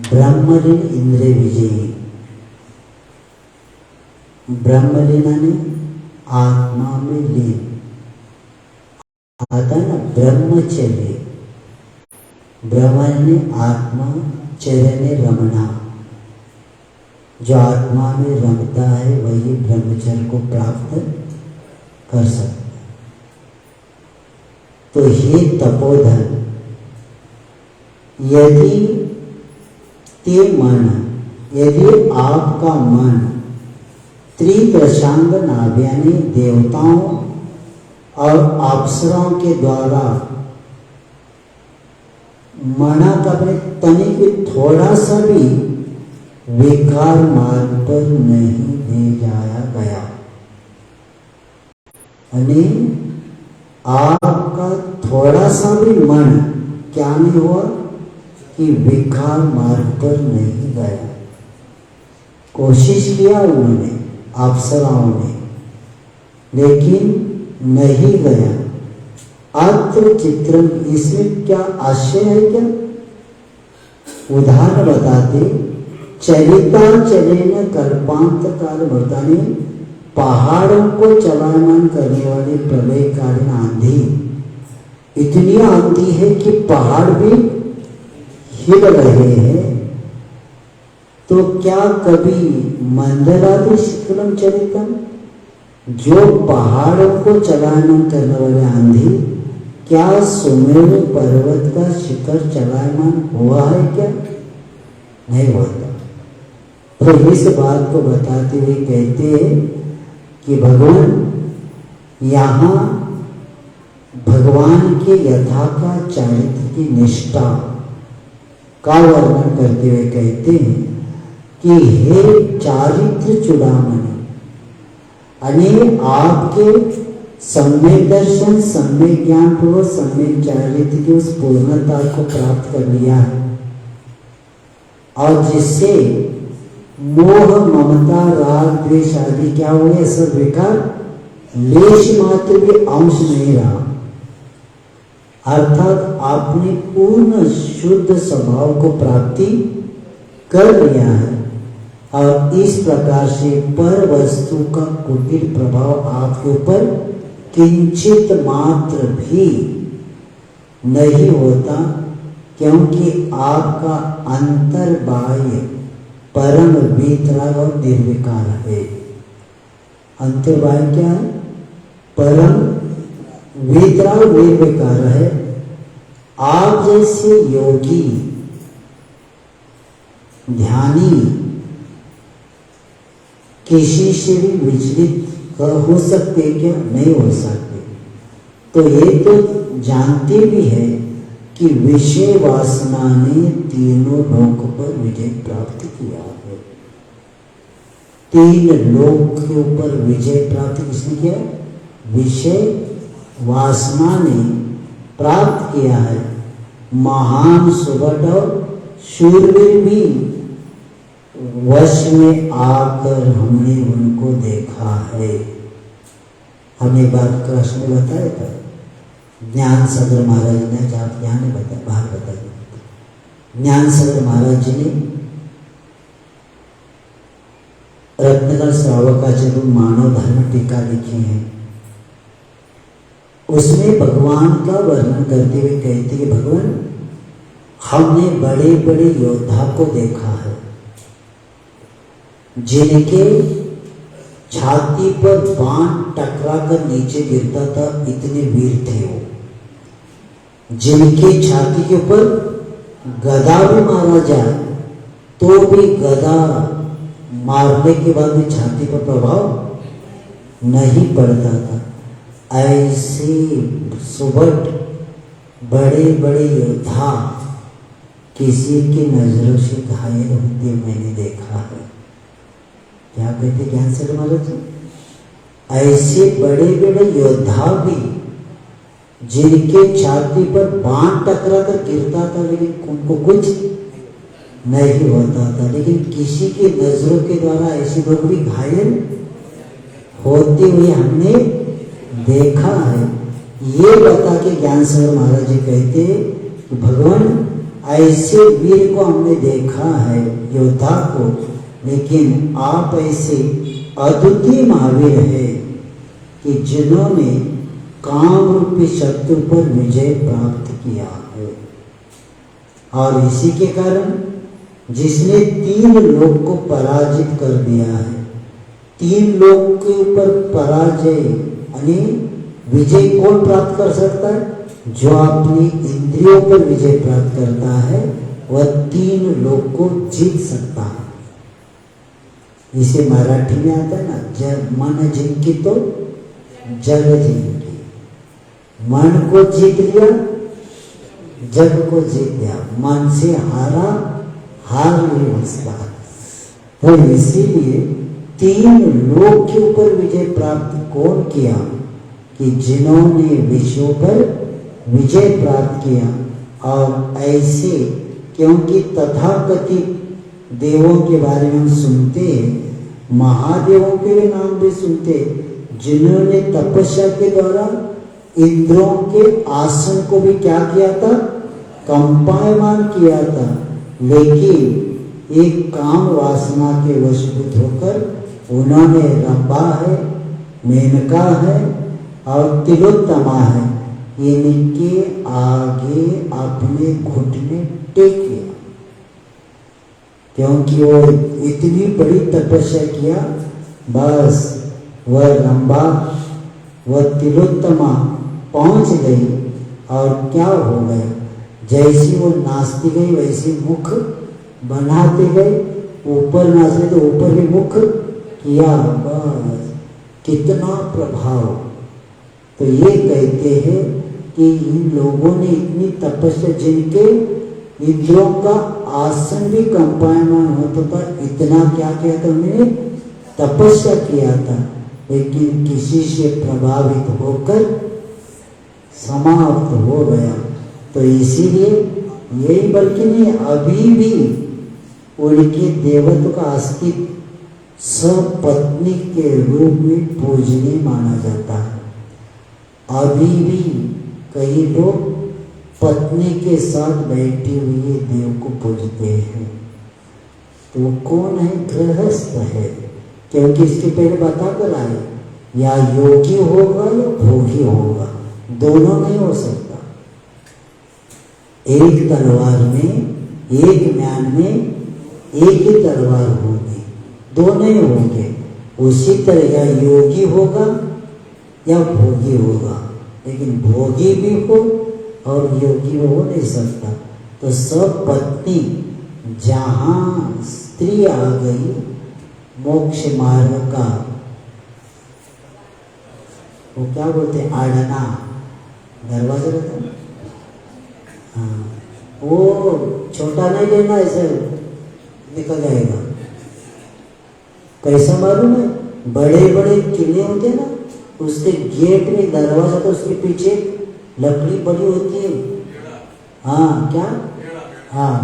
ब्रह्मलीन इंद्रिय विजयी। ब्रह्मलीन ने आत्मा में लीन आता ना ब्रह्मचर्य। ब्रह्म ने आत्मा, चर्य ने रमना। जो आत्मा में रमता है वही ब्रह्मचर्य को प्राप्त कर सकता है। तो हे तपोधन, यदि आपका मन त्रिदशांग नाभ्यानी देवताओं और अप्सराओं के द्वारा मना करने तनिक थोड़ा सा भी विकार मार्ग पर नहीं ले जाया गया, यानी आपका थोड़ा सा भी मन क्या नहीं हुआ कि विकार मार्ग पर नहीं गया। कोशिश किया उन्होंने, अप्सराओं ने, लेकिन नहीं गया। अत्र चित्रम, इसमें क्या आशय है? क्या उदाहरण बताते, चलिता चलेन कल्पांत काल बताने, पहाड़ों को चलायमान करने वाली प्रलयकालीन आंधी इतनी आंधी है कि पहाड़ भी हिल रहे हैं। तो क्या कभी मंदरादि शिखरम चरितम, जो पहाड़ों को चलायमान करने वाले आंधी, क्या सुमेरु पर्वत का शिखर चलायमान हुआ है? क्या नहीं हुआ था। तो इस बात को बताते हुए कहते हैं कि भगवान यहाँ भगवान के यथा का चरित्र की निष्ठा का वर्णन करते हुए कहते हैं कि हे चारित्र चूड़ामणि, यानी आपके सम्यक दर्शन, सम्यक ज्ञान पूर्वक सम्यक चारित्र की उस पूर्णता को प्राप्त कर लिया है, और जिससे मोह, ममता, राग, द्वेष आदि क्या हुए, सब विकार लेश मात्र भी अंश नहीं रहा। अर्थात आपने पूर्ण शुद्ध स्वभाव को प्राप्ति कर लिया है। और इस प्रकार से पर वस्तु का कुटिल प्रभाव आपके ऊपर किंचित मात्र भी नहीं होता, क्योंकि आपका अंतर्बाह्य परम वीतराग और निर्विकार है। अंतर्बाह्य क्या है? परम वीतराग निर्विकार है। आप जैसे योगी ध्यानी किसी से भी विचलित हो सकते क्या? नहीं हो सकते। तो ये तो जानते भी है कि विषय वासना ने तीनों लोक पर विजय प्राप्त किया है। तीन लोक के ऊपर विजय प्राप्त किसने किया? विषय वासना ने प्राप्त किया है। महान सुभट और शूरवीर भी वश में आकर हमने उनको देखा है। हमें बात कृष्ण ने बताया था, ज्ञान सागर महाराज ने, आप यहाँ ने बताया, बाहर बताया। ज्ञान सागर महाराज जी ने रत्नकर श्रावकाचार्य मानव धर्म टीका लिखी है। उसमें भगवान का वर्णन करते हुए कहते कि भगवान, हमने बड़े बड़े योद्धा को देखा है जिनके छाती पर बाण टकरा कर नीचे गिरता था, इतने वीर थे वो। जिनके छाती के ऊपर गदा भी मारा जाए तो भी गदा मारने के बाद भी छाती पर प्रभाव नहीं पड़ता था। ऐसे सुबट बड़े बड़े योद्धा किसी की नजरों से घायल होते मैंने देखा है। क्या कहते ज्ञान सागर महाराज? ऐसे बड़े बड़े योद्धा भी जिनके छाती पर बाण टकरा कर गिरता था लेकिन उनको कुछ नहीं होता था, लेकिन किसी की नजरों के द्वारा ऐसे लोग भी घायल होते हुए हमने देखा है। ये बता के ज्ञान सागर महाराज जी कहते कि भगवान, ऐसे वीर को हमने देखा है, योद्धा को, लेकिन आप ऐसे अद्वितीय महावीर है कि जिन्होंने काम रूपी शत्रु पर विजय प्राप्त किया है। और इसी के कारण जिसने तीन लोक को पराजित कर दिया है। तीन लोक के ऊपर पराजय यानी विजय कौन प्राप्त कर सकता है? जो अपनी इंद्रियों पर विजय प्राप्त करता है वह तीन लोक को जीत सकता है। इसे मराठी में आता है ना, जब मन जिनकी तो जग जिनकी। मन को जीत लिया, जग को जीत लिया। मन से हारा, हार नहीं बचता। तो इसीलिए तीन लोक के ऊपर विजय प्राप्त कौन किया? कि जिन्होंने विषयों पर विजय प्राप्त किया। और ऐसे, क्योंकि तथाकथित देवों के बारे में हम सुनते हैं, महादेवों के नाम भी सुनते, जिन्होंने तपस्या के द्वारा इंद्रों के आसन को भी क्या किया था? कंपायमान किया था। लेकिन एक काम वासना के वशीभूत होकर उन्होंने रंभा है, मेनका है और तिलोत्तमा है, इनके आगे अपने घुटने टेक लिया। क्योंकि वो इतनी बड़ी तपस्या किया, बस वह रंभा, वह तिलोत्तमा पहुंच गई। और क्या हो गया? जैसी वो नाचती गई वैसे मुख बनाते गए। ऊपर नाचे तो ऊपर भी मुख किया, बस कितना प्रभाव। तो ये कहते हैं कि इन लोगों ने इतनी तपस्या, जिनके इंद्रियों का आसन भी कंपायमान होता था, इतना क्या किया था? उन्होंने तपस्या किया था, लेकिन किसी से प्रभावित होकर समाप्त हो गया। तो इसीलिए यही, बल्कि नहीं, अभी भी उनके देवत्व का अस्तित्व सपत्नी के रूप में पूजनीय माना जाता है। अभी भी कई लोग पत्नी के साथ बैठे हुए देव को पूजते हैं। तो वो कौन है? गृहस्थ है। क्योंकि इसके पहले बता कर आए, या योगी होगा या भोगी होगा, दोनों नहीं हो सकता। एक तलवार में, एक म्यान में एक ही तलवार होगी, दो नहीं होंगे। उसी तरह या योगी होगा या भोगी होगा, लेकिन भोगी भी हो और योगी हो नहीं सकता। तो सब पत्नी जहाँ स्त्री आ गई मोक्ष मार्ग का, वो क्या बोलते हैं, आड़ना, दरवाजा रहता है, हाँ, वो छोटा नहीं लेना, ऐसे निकल जाएगा। कैसा मालूम है? बड़े बड़े किले होते हैं ना, उसके गेट में दरवाजा, तो उसके पीछे लकड़ी बड़ी होती है, हाँ क्या, हाँ,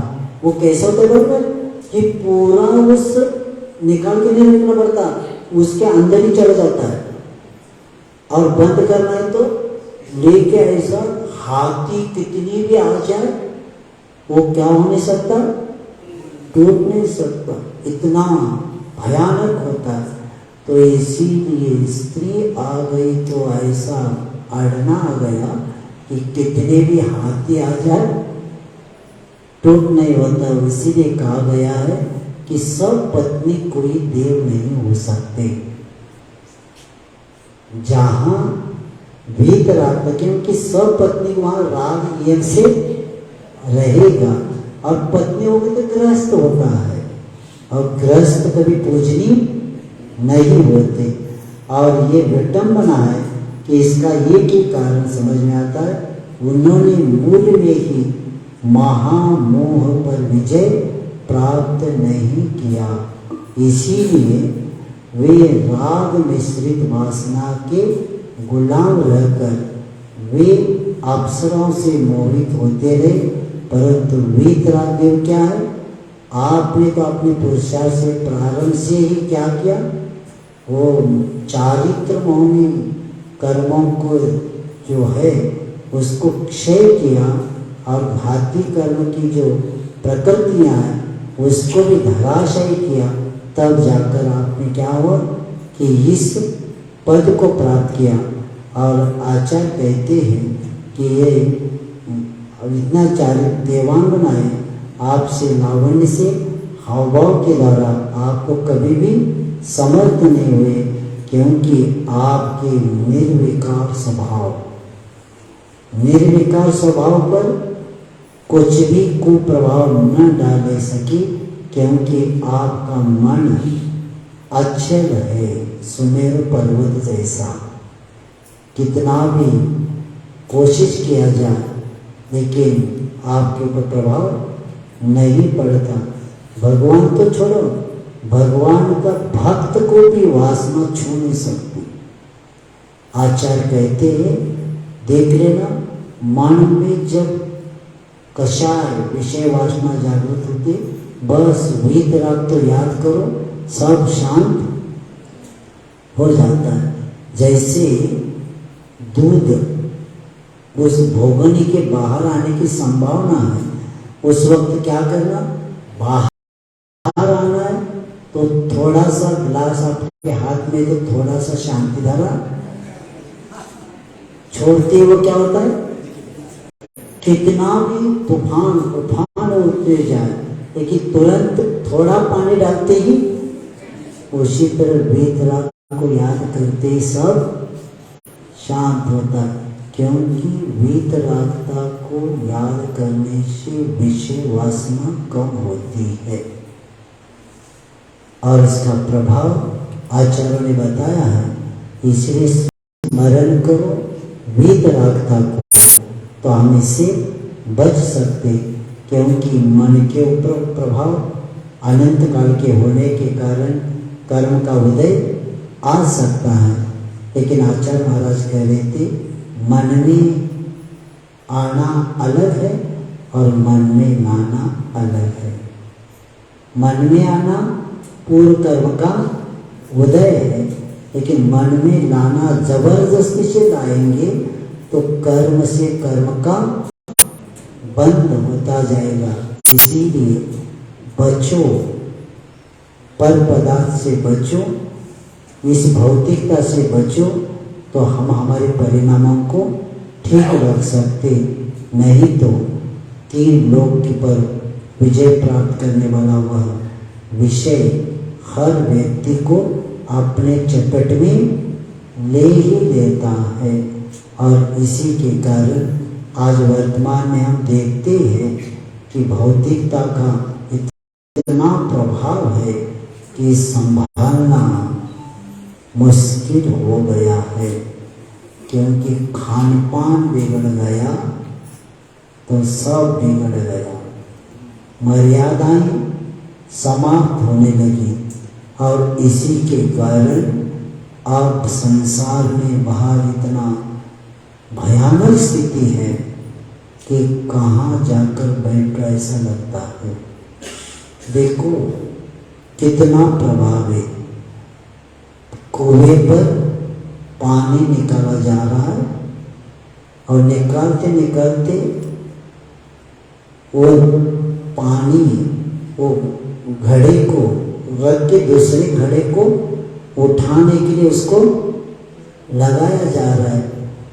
वो कैसा होता है बराबर कि पूरा उस निकाल के नहीं रखना पड़ता, उसके अंदर ही चला जाता है। और बंद करना है तो लेके ऐसा, हाथी कितनी भी आ जाए वो क्या हो नहीं सकता, टूट नहीं सकता, इतना भयानक होता है। तो इसीलिए स्त्री आ गई तो ऐसा अड़ना आ गया कि कितने भी हाथी आ जाए टूट नहीं होता। इसीलिए कहा गया है कि सब पत्नी कोई देव नहीं हो सकते। जहां वीतराग, क्योंकि सब पत्नी वहां राग यज्ञ से रहेगा, और पत्नी होगी तो गृहस्थ होता है, और गृहस्थ कभी पूजनीय नहीं होते। और ये विडंबना है कि इसका एक ही कारण समझ में आता है, उन्होंने मूल में ही महामोह पर विजय प्राप्त नहीं किया, इसीलिए वे राग मिश्रित वासना के गुलाम रहकर वे अप्सराओं से मोहित होते रहे। परंतु वीतराग देव क्या है? आपने तो अपने पुरुषार्थ से प्रारंभ से ही क्या किया, वो चारित्र मोहनी कर्मों को जो है उसको क्षय किया, और घाती कर्म की जो प्रकृतियां हैं उसको भी धराशायी किया। तब जाकर आपने क्या हुआ कि इस पद को प्राप्त किया। और आचार्य कहते हैं कि ये इतना चारित्र देवांगना है, आपसे लावण्य से हावभाव के द्वारा आपको कभी भी समर्थ नहीं हुए, क्योंकि आपके निर्विकार स्वभाव पर कुछ भी कुप्रभाव न डाले सके, क्योंकि आपका मन अचल है, सुमेरु पर्वत जैसा। कितना भी कोशिश किया जाए लेकिन आपके ऊपर प्रभाव नहीं पड़ता। भगवान तो छोड़ो, भगवान का भक्त को भी वासना छू नहीं सकती। आचार्य कहते हैं, देख लेना, मन में जब कषाय विषय वासना जागृत होती, बस वीतराग तो याद करो, सब शांत हो जाता है। जैसे दूध उस भोगनी के बाहर आने की संभावना है, उस वक्त क्या करना, बाहर आना है तो थोड़ा सा गिलास आपके हाथ में, तो थोड़ा सा शांति धारा छोड़ते ही वो क्या होता है, कितना भी तूफान उठते जाए, लेकिन तुरंत थोड़ा पानी डालते ही उसी तरह वीतराग को याद करते ही सब शांत होता है। क्योंकि वीतरागता को याद करने से विषय वासना कम होती है, और इसका प्रभाव आचार्यों ने बताया है। इसलिए स्मरण करो वीतरागता को, तो हम इससे बच सकते। क्योंकि मन के ऊपर प्रभाव अनंत काल के होने के कारण कर्म का उदय आ सकता है, लेकिन आचार्य महाराज कह रहे थे, मन में आना अलग है और मन में लाना अलग है। मन में आना पूर्व कर्म का उदय है, लेकिन मन में लाना जबरदस्ती से लाएंगे तो कर्म से कर्म का बंद होता जाएगा। इसीलिए बचो पर पदार्थ से बचो, इस भौतिकता से बचो, तो हम हमारे परिणामों को ठीक रख सकते। नहीं तो 3 लोक पर विजय प्राप्त करने वाला वह विषय हर व्यक्ति को अपने चपेट में ले ही लेता है। और इसी के कारण आज वर्तमान में हम देखते हैं कि भौतिकता का इतना प्रभाव है कि संभालना मुश्किल हो गया है, क्योंकि खान पान बिगड़ गया तो सब बिगड़ गया, मर्यादाएं समाप्त होने लगी। और इसी के कारण अब संसार में बाहर इतना भयानक स्थिति है कि कहाँ जाकर बैठ ऐसा लगता है। देखो कितना प्रभाव है, कुएं पर पानी निकाला जा रहा है और निकालते निकालते वो पानी वो घड़े को रख के दूसरे घड़े को उठाने के लिए उसको लगाया जा रहा है,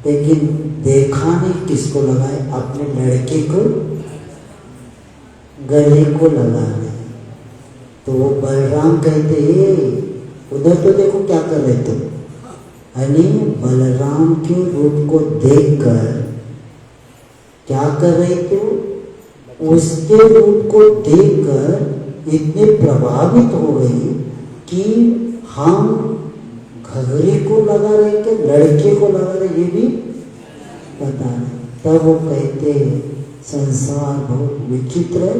लेकिन देखा नहीं किसको लगाए, अपने लड़के को गले को लगा रहे। तो वो बलराम कहते उधर तो देखो क्या कर रहे तुम। यानी बलराम के रूप को देखकर क्या कर रहे थे, उसके रूप को देखकर इतने प्रभावित हो गई कि हम घघरी को लगा रहे थे, लड़के को लगा रहे, ये भी पता नहीं। तब वो कहते संसार बहुत विचित्र है,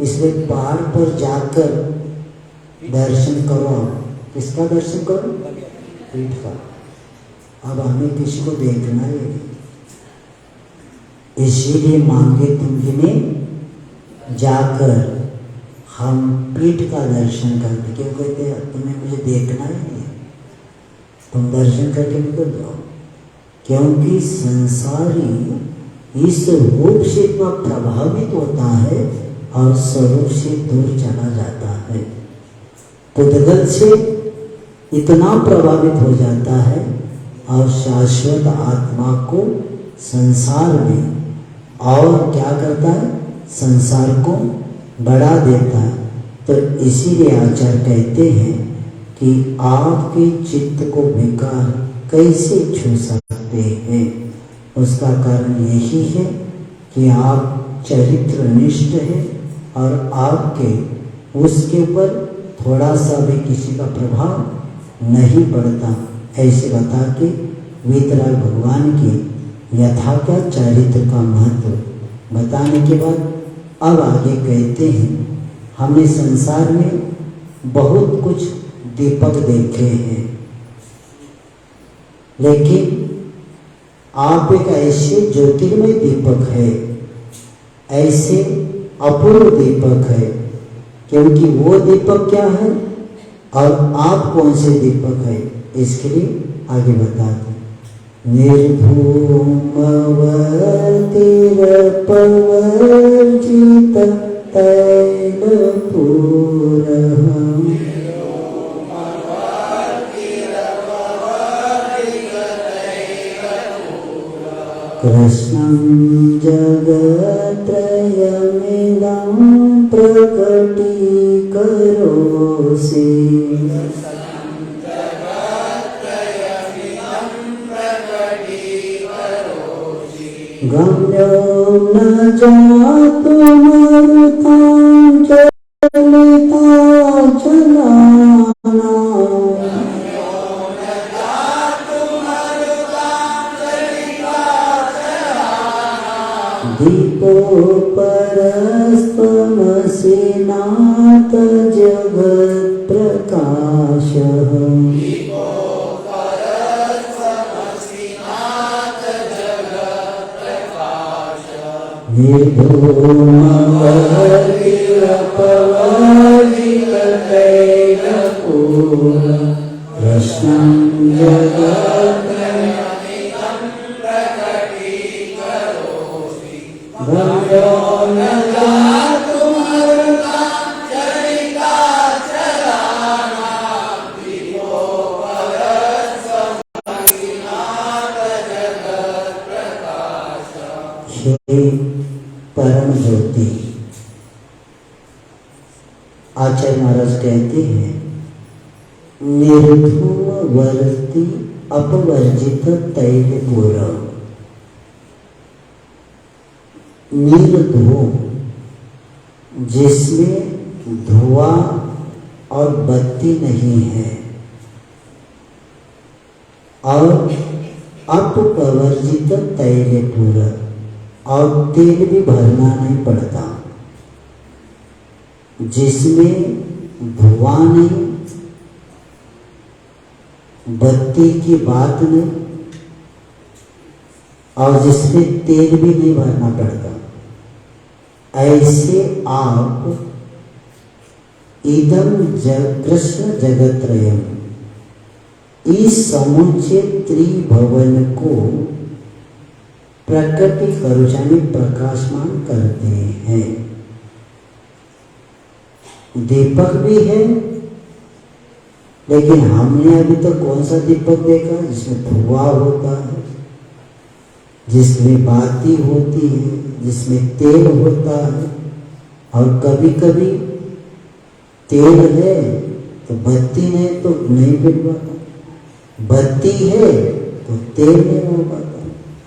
इसलिए पहाड़ पर जाकर दर्शन करो। किसका दर्शन करो? पीठ का। अब हमें किसी को देखना है, इसीलिए मांगे तुमने जाकर हम पीठ का दर्शन करते। क्यों कहते हैं? तुम्हें मुझे देखना ही नहीं, तुम दर्शन करके निकल जाओ। क्योंकि संसारी इस रूप से इतना प्रभावित होता है और स्वरूप से दूर चला जाता है, पुद्गल से इतना प्रभावित हो जाता है और शाश्वत आत्मा को संसार में और क्या करता है, संसार को बढ़ा देता है। तो इसीलिए आचार्य कहते हैं कि आपके चित्त को विकार कैसे छू सकते हैं। उसका कारण यही है कि आप चरित्र निष्ठ है और आपके उसके ऊपर थोड़ा सा भी किसी का प्रभाव नहीं पड़ता। ऐसे बता के वीतराग भगवान के यथार्थ चरित्र का महत्व बताने के बाद अब आगे कहते हैं, हमने संसार में बहुत कुछ दीपक देखे हैं, लेकिन आप एक ऐसे ज्योतिर्मय दीपक है, ऐसे अपूर्व दीपक है। क्योंकि वो दीपक क्या है और आप कौन से दीपक है, इसके लिए आगे बताते। निर्धूमवर्तिरपवर्जित तैलपूरः कृष्णं जगत्त्रयमिदं प्रकटीकरोसि गम्यो न जातुमरुतां चलिता चलाना दीपोपरस्त्वमसि नाथ जगत्प्रकाशः निर्धूमवर्तिरपवर्जिततैलपूरः कृष्णं जगत्त्रयमिदं प्रकटीकरोसि गम्यो न जातुमरुतां चलिता चलाना हे परम ज्योति, आचार्य महाराज कहते हैं निर्धूम वर्ती अपवर्जित तैल पूर्व। निर्धूम जिसमें धुआं और बत्ती नहीं है, और अपवर्जित तैल पूर्व, और तेल भी भरना नहीं पड़ता, जिसमें धुआं नहीं, बत्ती की बात नहीं, और जिसमें तेल भी नहीं भरना पड़ता, ऐसे आप इदम कृष्ण जगत्रयम, इस समूचे त्रिभुवन को प्रकटीकरण प्रकाशमान करते हैं। दीपक भी है, लेकिन हमने अभी तो कौन सा दीपक देखा जिसमें धुआं होता है, जिसमें बाती होती है, जिसमें तेल होता है, और कभी कभी तेल है तो बत्ती नहीं तो नहीं मिल पाता, बत्ती है तो तेल नहीं हो पाता,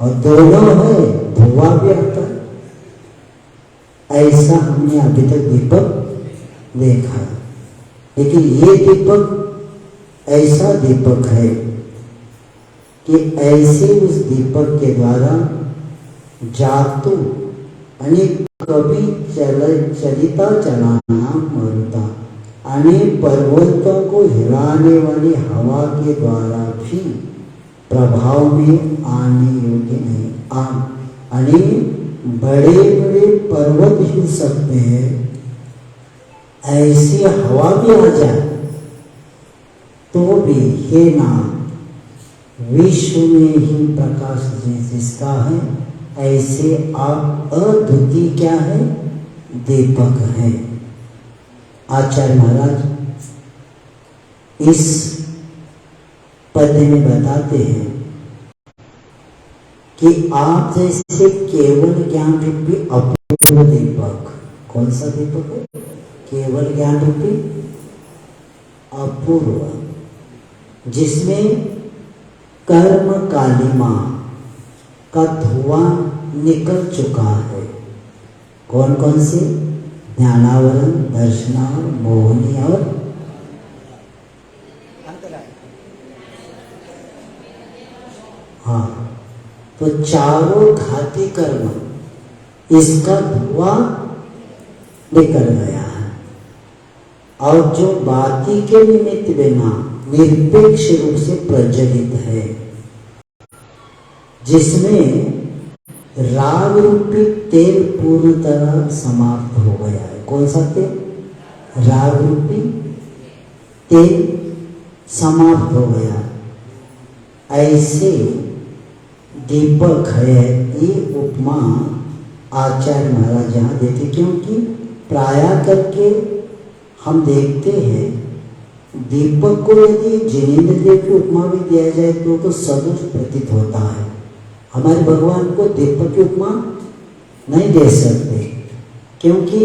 और दोनों है धुआं भी आता है। ऐसा हमने अभी तक दीपक देखा, लेकिन ये दीपक ऐसा दीपक है कि ऐसे उस दीपक के द्वारा जातु अनेक कभी चलिता चलाना मरता, अनेक पर्वतों को हिलाने वाली हवा के द्वारा भी प्रभाव में आने योग्य नहीं। अनेक बड़े बड़े पर्वत हिल सकते हैं, ऐसी हवा भी आ जाए तो भी हे नाम विश्व में ही प्रकाश जिसका है, ऐसे आप अद्वितीय क्या है, दीपक है। आचार्य महाराज इस पद में बताते हैं कि आप जैसे केवल ज्ञान रूपी अपूर्व दीपक, कौन सा दीपक है, केवल ज्ञान रूपी अपूर्व, जिसमें कर्म कालिमा का धुआं निकल चुका है। कौन कौन से, ज्ञानावरण, दर्शनावरण, मोहनी और हाँ, तो चारों घाती कर्म इसका धुआं निकल गया है, और जो बाती के निमित्त बिना निरपेक्ष रूप से प्रज्वलित है, जिसमें राग रूपी तेल पूर्ण तरह समाप्त हो गया है। कौन सा तेल, राग रूपी तेल समाप्त हो गया, ऐसे दीपक है। ये उपमा आचार्य महाराज यहाँ देते, क्योंकि प्रायः करके हम देखते हैं दीपक को यदि जिनेंद्र देव की उपमा भी दिया जाए तो सदुष प्रतीत होता है। हमारे भगवान को दीपक की उपमा नहीं दे सकते, क्योंकि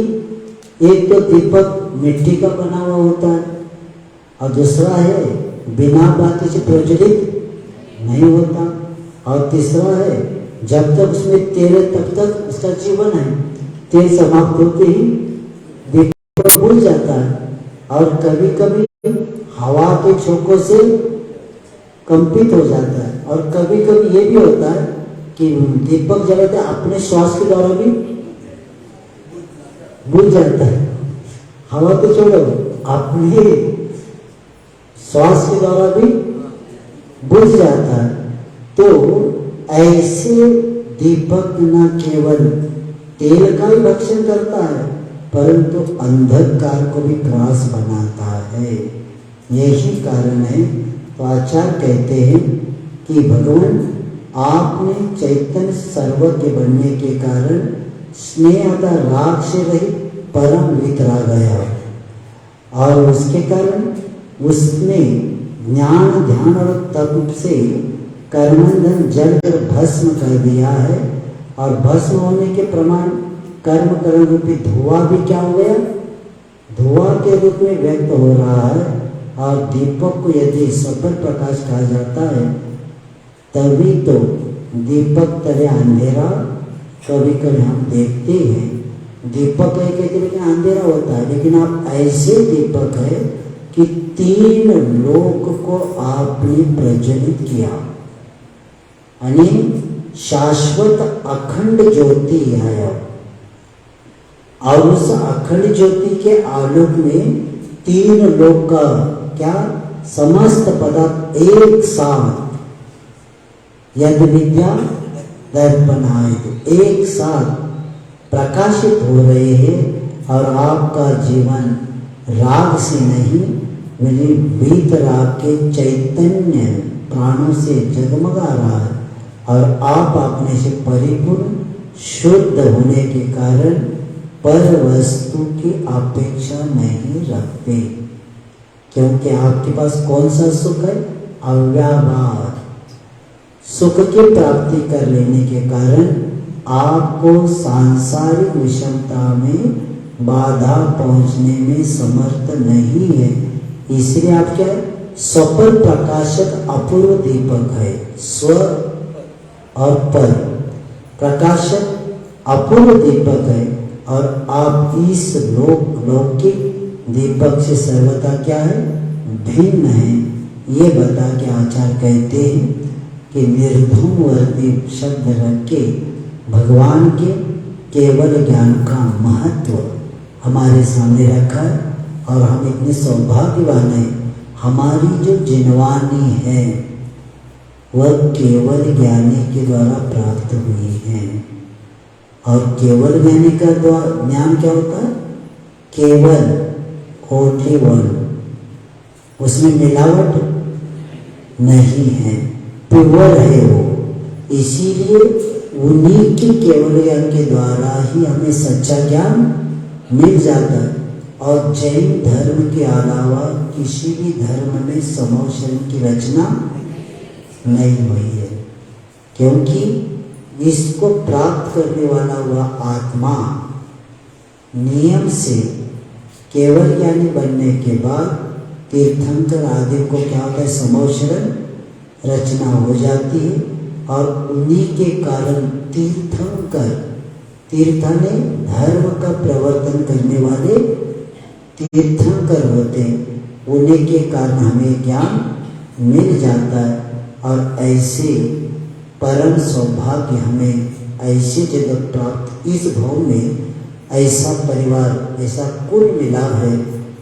एक तो दीपक मिट्टी का बना हुआ होता है, और दूसरा है बिना बाती से प्रज्वलित नहीं होता, और तीसरा है जब तक उसमें तेल है तब तक उसका जीवन है, तेल समाप्त होते ही दीपक भूल जाता है, और कभी कभी हवा के झोंकों से कंपित हो जाता है, और कभी कभी ये भी होता है कि दीपक जलाते अपने श्वास के द्वारा भी बुझ जाता है। हवा तो छोड़ो, अपने श्वास के द्वारा भी बुझ जाता है। तो ऐसे दीपक न केवल तेल का ही भक्षण करता है, परंतु अंधकार को भी ग्रास बनाता है। यही कारण है तो आचार्य कहते हैं कि भगवान आपने चैतन्य सर्वज्ञ बनने के कारण स्नेह अदा राग से रहित परम वितरा गया, और उसके कारण उसने ज्ञान ध्यान और तप से कर्मबंधन जल कर भस्म कर दिया है, और भस्म होने के प्रमाण कर्म करण रूपी धुआं भी क्या हो गया, धुआं के रूप में व्यक्त हो रहा है। और दीपक को यदि सफल प्रकाश कहा जाता है तभी तो दीपक तले अंधेरा कभी कभी हम देखते हैं। दीपक है कहते लेकिन अंधेरा होता है, लेकिन आप ऐसे दीपक है कि 3 लोक को आपने प्रज्वलित किया, यानी शाश्वत अखंड ज्योति है। और उस अखंड ज्योति के आलोक में 3 लोक का क्या समस्त पदार्थ एक साथ यद विद्या दर्पणाय एक साथ प्रकाशित हो रहे हैं। और आपका जीवन राग से नहीं मेरे वीत राग के चैतन्य प्राणों से जगमगा रहा है। और आप अपने से परिपूर्ण शुद्ध होने के कारण पर वस्तु की अपेक्षा नहीं रखते, क्योंकि आपके पास कौन सा सुख है, अव्याभार सुख की प्राप्ति कर लेने के कारण आपको सांसारिक विषमता में बाधा पहुंचने में समर्थ नहीं है। इसलिए आप क्या है, स्वपर प्रकाशक अपूर्व दीपक है। स्व और पर प्रकाशक अपूर्व दीपक है। और आप इस लौकिक दीपक से सर्वथा क्या है, भिन्न है। ये बता के आचार्य कहते हैं कि निर्धूमवर्ती शब्द रख के भगवान के केवल ज्ञान का महत्व हमारे सामने रखा है। और हम इतने सौभाग्यवान हैं, हमारी जो जिनवानी है वह केवल ज्ञानी के द्वारा प्राप्त हुई है। और केवल ज्ञानी का ज्ञान क्या होता है, केवल ओनली वन, उसमें मिलावट नहीं है, प्योर है वो। इसीलिए उन्हीं के केवल ज्ञान के द्वारा ही हमें सच्चा ज्ञान मिल जाता है। और जैन धर्म के अलावा किसी भी धर्म में समोशन की रचना नहीं हुई है, क्योंकि इसको प्राप्त करने वाला वह आत्मा नियम से केवल ज्ञानी बनने के बाद तीर्थंकर आदि को क्या होता है, समोशरण रचना हो जाती है। और उन्हीं के कारण तीर्थंकर, तीर्थने धर्म का प्रवर्तन करने वाले तीर्थंकर होते हैं, उन्हीं के कारण हमें ज्ञान मिल जाता है। और ऐसे परम सौभाग्य हमें ऐसे जगह प्राप्त, इस भाव में ऐसा परिवार, ऐसा कुल मिला है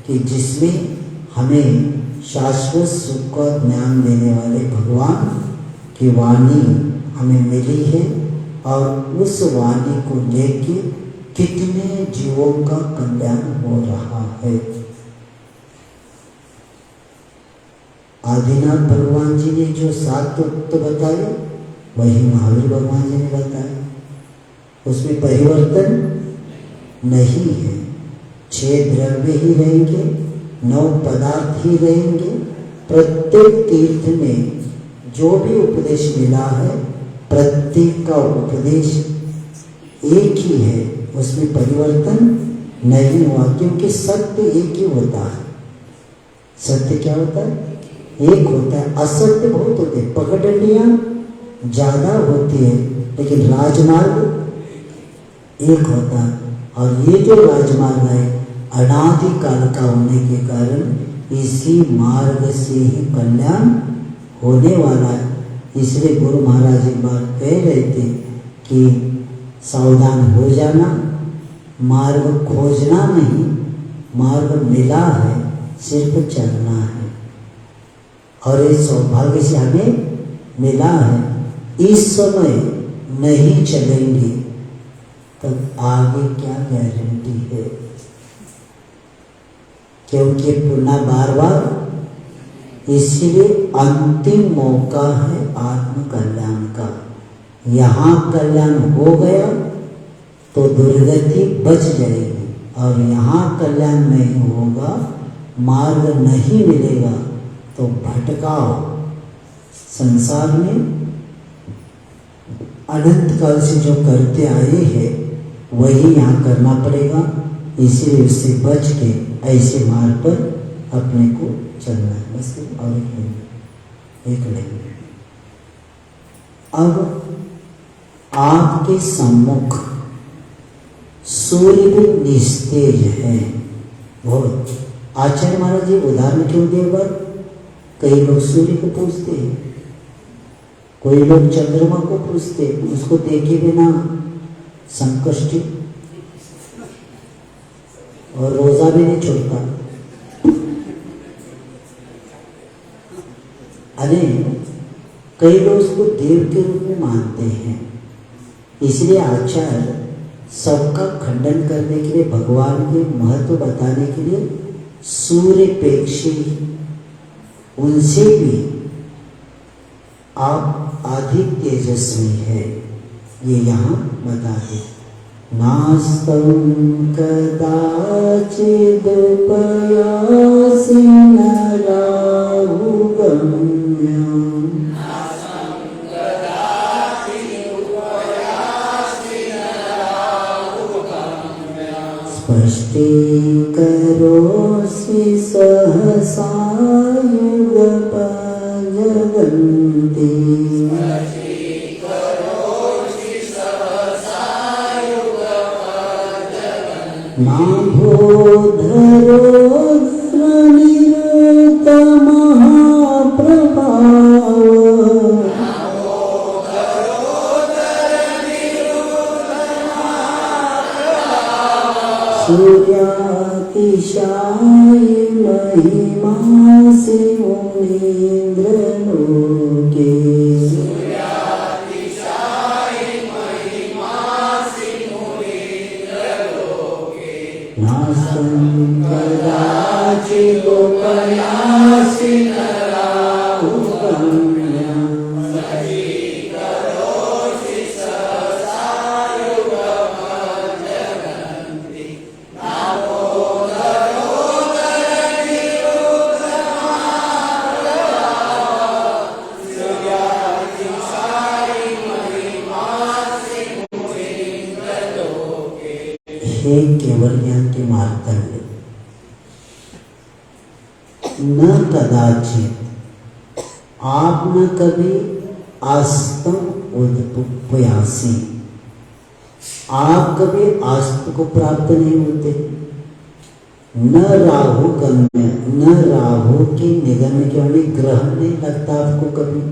कि जिसमें हमें शाश्वत सुख का ज्ञान देने वाले भगवान की वाणी हमें मिली है। और उस वाणी को लेके कितने जीवों का कल्याण हो रहा है। आदिनाथ भगवान जी ने जो 7 तत्व बताए वही महावीर भगवान जी ने बताया, उसमें परिवर्तन नहीं है। 6 द्रव्य ही रहेंगे, 9 पदार्थ ही रहेंगे। प्रत्येक तीर्थ में जो भी उपदेश मिला है, प्रत्येक का उपदेश एक ही है, उसमें परिवर्तन नहीं हुआ, क्योंकि सत्य एक ही होता है। सत्य क्या होता है, एक होता है। असत्य बहुत होते हैं, पगडंडियां ज्यादा होती है, लेकिन राजमार्ग एक होता है। और ये जो राजमार्ग है अनादिकाल का होने के कारण इसी मार्ग से ही कल्याण होने वाला है। इसलिए गुरु महाराज एक बार कह रहे थे कि सावधान हो जाना, मार्ग खोजना नहीं, मार्ग मिला है, सिर्फ चलना है। और इस सौभाग्य से हमें मिला है। इस समय नहीं चलेंगे तब आगे क्या गारंटी है, क्योंकि पुनः बार बार, इसलिए अंतिम मौका है आत्म कल्याण का। यहाँ कल्याण हो गया तो दुर्गति बच जाएगी, और यहाँ कल्याण नहीं होगा, मार्ग नहीं मिलेगा तो भटकाओ। संसार में अनंत काल से जो करते आए हैं वही यहाँ करना पड़ेगा। इसलिए उससे बच के ऐसे मार्ग पर अपने को चलना है। बस और एक लेंगे। अब आपके सम्मुख सूर्य भी निस्तेज है बहुत। आचार्य महाराज जी उदाहरण क्यों देगा? कई लोग सूर्य को पूजते हैं, कोई लोग चंद्रमा को पूजते, उसको देखे बिना संकष्टी और रोजा भी नहीं छोड़ता। अरे कई लोग उसको देव के रूप में मानते हैं। इसलिए आचार्य सबका खंडन करने के लिए, भगवान के महत्व बताने के लिए सूर्यपेक्षी उनसे भी आप अधिक तेजस्वी है, ये यहाँ बता दे। नास्तं कदाचिदुपयासि नराहुगम्यम् स्पष्टीकरोषि सहसा युगपजगन्ति सूर्यातिशायि महिमासि मुनीन्द्रलोके नास्तं कदाचिदुपयासि नराहुगम्यम् हे केवल ज्ञान के मार्तंड, न कदाचित आप न कभी आस्तम उदपुयासी, आप कभी आस्त को प्राप्त नहीं होते। न राहु गम्य, न राहु के निगम के वाली ग्रहण नहीं लगता आपको कभी,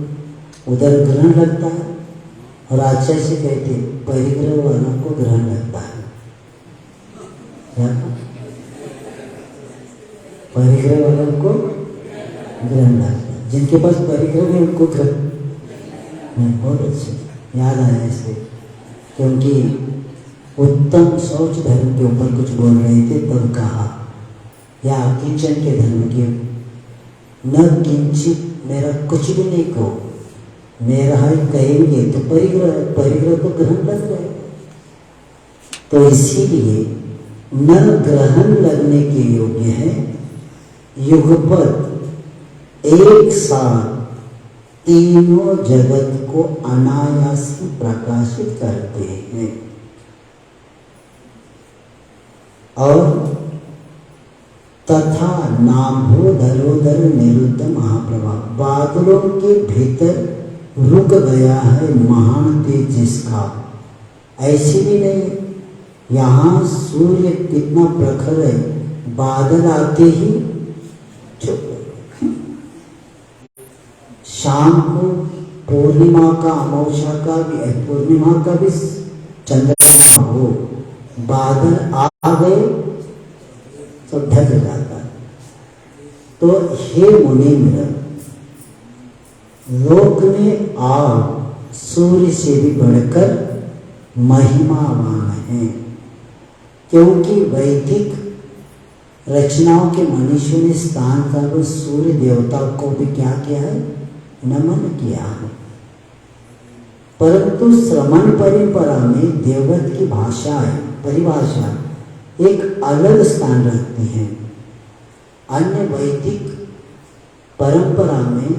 उधर ग्रहण लगता है। और आचार्य से कहते परिग्रह वालों को ग्रहण लगता है। परिग्रह वालों को ग्रहण लगता है, जिनके पास परिग्रह है उनको ग्रहण नहीं। बहुत अच्छे याद आया इसलिए, क्योंकि उत्तम शौच धर्म के ऊपर कुछ बोल रहे थे तब कहा, या किंचन के धर्म के न किंचित, मेरा कुछ भी नहीं कहो, मेरा ही कहेंगे तो परिग्रह तो ग्रहण लग जाएगा। तो इसीलिए न ग्रहण लगने के योग्य है, युगपत एक साथ तीनों जगत को अनायास प्रकाशित करते हैं। और तथा नाभोधरोधर निरुद्ध महाप्रभा, बादलों के भीतर रुक गया है महान तेज जिसका, ऐसी भी नहीं। यहाँ सूर्य कितना प्रखर है, बादल आते ही चुप। शाम को पूर्णिमा का, अमावस्या का भी, पूर्णिमा का भी चंद्रमा हो, बादल आ गए सब ढक जाता है। तो हे मुनीन्द्र, लोक में आप सूर्य से भी बढ़कर महिमावान हैं, क्योंकि वैदिक रचनाओं के मनुष्यों ने स्थान का सूर्य देवता को भी क्या किया है, नमन किया है। परंतु श्रमण परंपरा में देवव्रत की परिभाषा एक अलग स्थान रखती है। अन्य वैदिक परंपरा में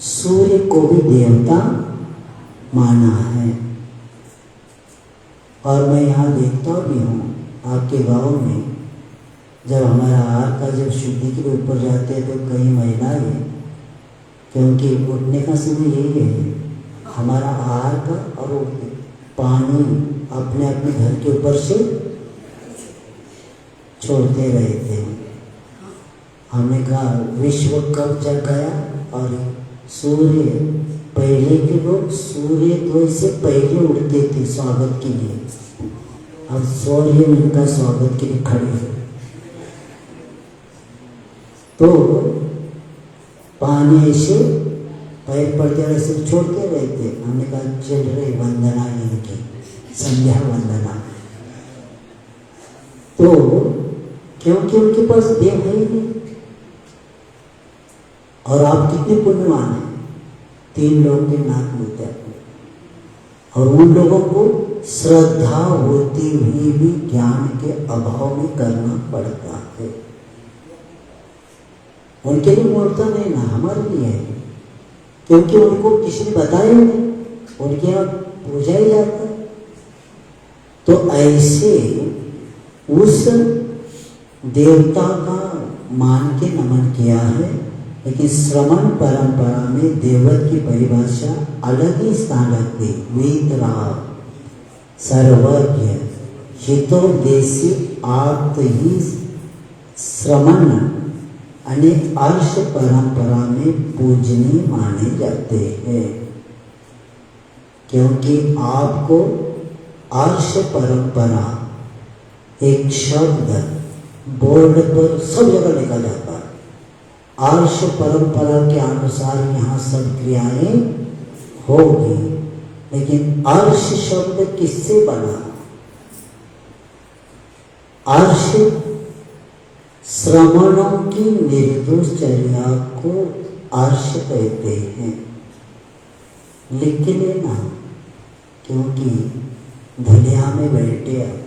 सूर्य को भी देवता माना है। और मैं यहाँ देखता भी हूँ आपके गांव में, जब हमारा आहार का जब शुद्धि के लिए ऊपर जाते हैं तो कई महिलाएं, क्योंकि उठने का समय यही है हमारा आहार का, और वो पानी अपने अपने घर के ऊपर से छोड़ते रहते हैं। हमने कहा विश्व कब जग गया, और सूर्य, पहले के लोग सूर्योदय से पहले उठते थे स्वागत के लिए, अब सूर्य उनका स्वागत के लिए खड़े हैं। तो पानी ऐसे पैर पड़ते ऐसे छोड़ते रहते। हमने कहा चल रही वंदना इनकी, संध्या वंदना। तो क्योंकि उनके पास देव है ही नहीं। और आप कितने पुण्यवान हैं, 3 लोगों के नाक मिलते आपको, और उन लोगों को श्रद्धा होती हुई भी ज्ञान के अभाव में करना पड़ता है। उनके लिए मूर्ता नहीं ना, हमारे लिए है, क्योंकि उनको किसी ने बताया नहीं, उनके यहाँ पूजा ही जाता है। तो ऐसे उस देवता का मान के नमन किया है। लेकिन श्रमण परंपरा में देवत की परिभाषा अलग ही स्थान रखती। वीतराग, सर्वज्ञ, हितोद्देशी आत्म ही श्रमण यानी अर्श परंपरा में पूजनीय माने जाते हैं। क्योंकि आपको अर्श परंपरा एक शब्द बोर्ड पर सब जगह लिखा जाता है। अर्श परंपरा के अनुसार यहाँ सब क्रियाएं होगी, लेकिन अर्श शब्द किससे बना? अर्श श्रमणों की निर्दोष चर्या को अर्श कहते हैं। लिख लेना, क्योंकि धुलिया में बैठे आप।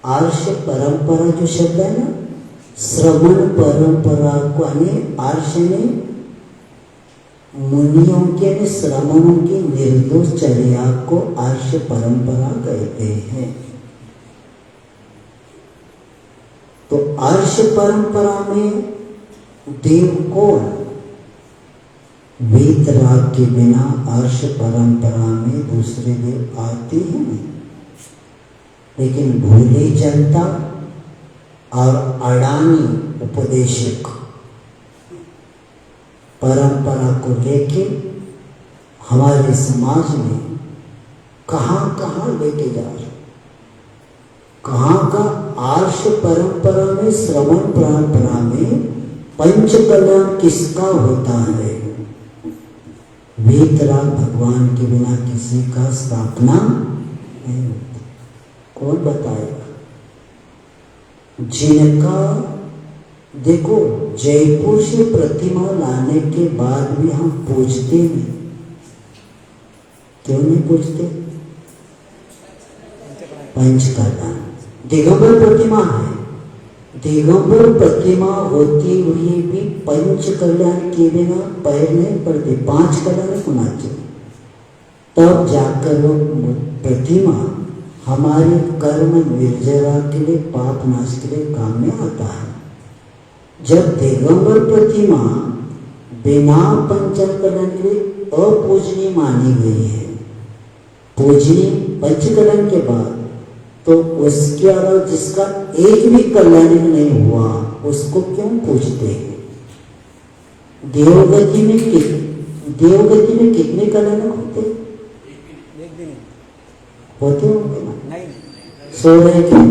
अर्श परंपरा जो शब्द है ना, श्रवण परंपरा को अर्श ने मुनियों के श्रमणों की निर्दोष चर्या को अर्श परंपरा कहते हैं। तो अर्श परंपरा में देव कौन? वीतराग के बिना अर्श परंपरा में दूसरे देव आते ही नहीं। लेकिन भोली जनता और अडानी उपदेशक परंपरा को लेके हमारे समाज में कहाँ कहाँ लेके जा रहे, कहाँ का आर्ष परंपरा में, श्रवण परंपरा में पंच कल्याण किसका होता है? वीतराग भगवान के बिना किसी का स्थापना नहीं होती। कौन बताएगा? जिनका देखो, जयपुर से प्रतिमा लाने के बाद भी हम पूजते नहीं। क्यों नहीं पूजते? पंचकल्याण दिगंबर प्रतिमा है। दिगंबर प्रतिमा होती हुई भी पंच कल्याण के बिना पैर नहीं पड़ते। 5 कल्याण होना चाहिए, तब जाकर वो प्रतिमा हमारे कर्म निर्जरा के लिए, पाप नाश के लिए काम में आता है। जब दिगंबर प्रतिमा बिना पंचकल्याण के लिए अपूजनीय मानी गई है, पूजनीय पंचकल्याण के बाद, तो उसके अलावा जिसका एक भी कल्याण नहीं हुआ उसको क्यों पूजते हैं? देवगति में कितने कल्याण होते होंगे ना? सो रहे क्यों?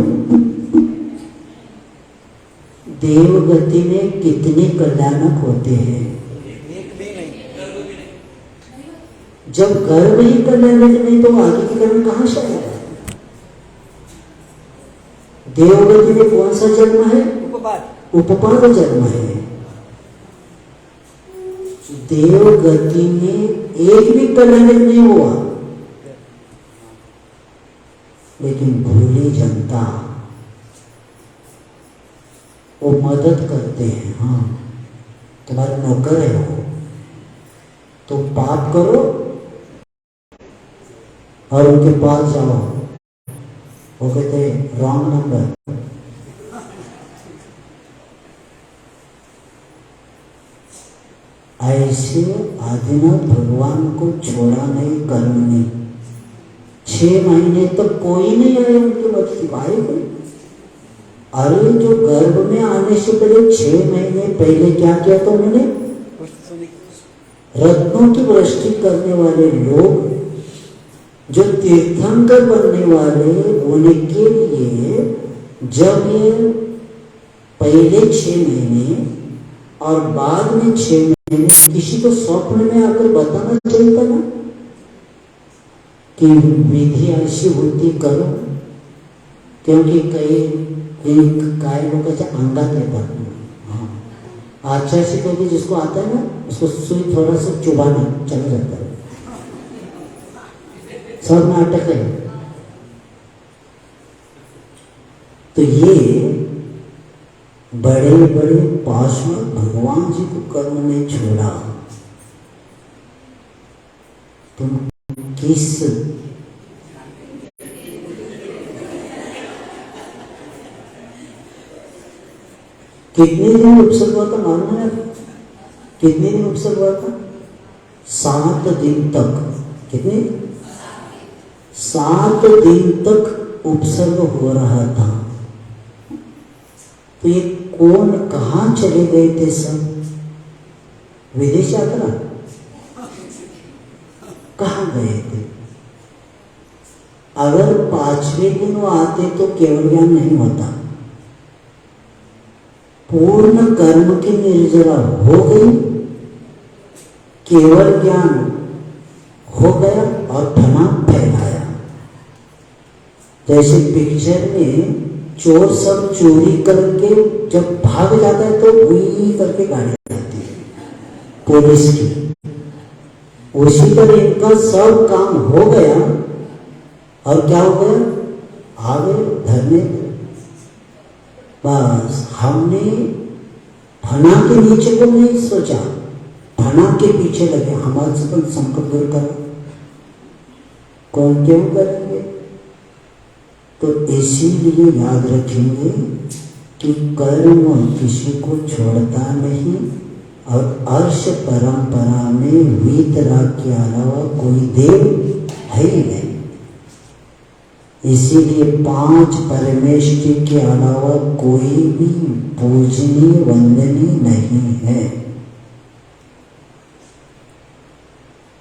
देवगति में कितने कल्याणक होते हैं? जब गर्भ ही कल्याणक नहीं तो आगे के कर्म कहां से आएगा? देवगति में कौन सा जन्म है? उपपाद जन्म है। देवगति में एक भी कल्याणक नहीं हुआ, लेकिन भोली जनता वो मदद करते हैं। हाँ, तुम्हारे नौकर है वो, तुम पाप करो और उनके पास जाओ, वो कहते रॉन्ग नंबर। ऐसे आदिनाथ भगवान को छोड़ा नहीं, कर्म नहीं। 6 महीने तक कोई नहीं आए उनके वक्त, आए कोई? अरे जो गर्भ में आने से पहले 6 महीने पहले क्या किया था उन्होंने? रत्नों की वृष्टि करने वाले लोग, जो तीर्थंकर बनने वाले, उनके लिए जब ये पहले 6 महीने और बाद में 6 महीने किसी को स्वप्न में आकर बताना चाहिए ना कि विधि ऐसी होती करो, क्योंकि कई काय लोग अंगात लेतात। हाँ, अच्छा से क्योंकि जिसको आता है ना उसको सुई थोड़ा सा चुभाना चला जाता है। सब नाटक है। तो ये बड़े बड़े पार्षद भगवान जी को कर्म ने छोड़ा। तुम किस कितने दिन उपसर्ग हुआ था मालूम है? कितने दिन उपसर्ग हुआ था? 7 दिन तक। कितने? 7 दिन तक उपसर्ग हो रहा था। तो ये कौन कहाँ चले गए थे सब? विदेश यात्रा कहाँ गए थे? अगर 5वें दिन वो आते तो केवल ज्ञान नहीं होता। पूर्ण कर्म की निर्जरा हो गई, केवल ज्ञान हो गया और धना फैलाया। जैसे पिक्चर में चोर सब चोरी करके जब भाग जाता है तो वही करके गाड़ी आती है पुलिस की। उसी पर इनका सब काम हो गया और क्या हो गया? आगे धरने। बस हमने धना के नीचे को नहीं सोचा, धना के पीछे लगे। हमारे से संकट दूर करो, कौन क्यों करेंगे? तो इसीलिए याद रखेंगे कि कर्म किसी को छोड़ता नहीं और अर्श परंपरा में वीतराग के अलावा कोई देव है ही नहीं। इसीलिए 5 परमेश्वर के अलावा कोई भी पूजनीय वंदनीय नहीं है।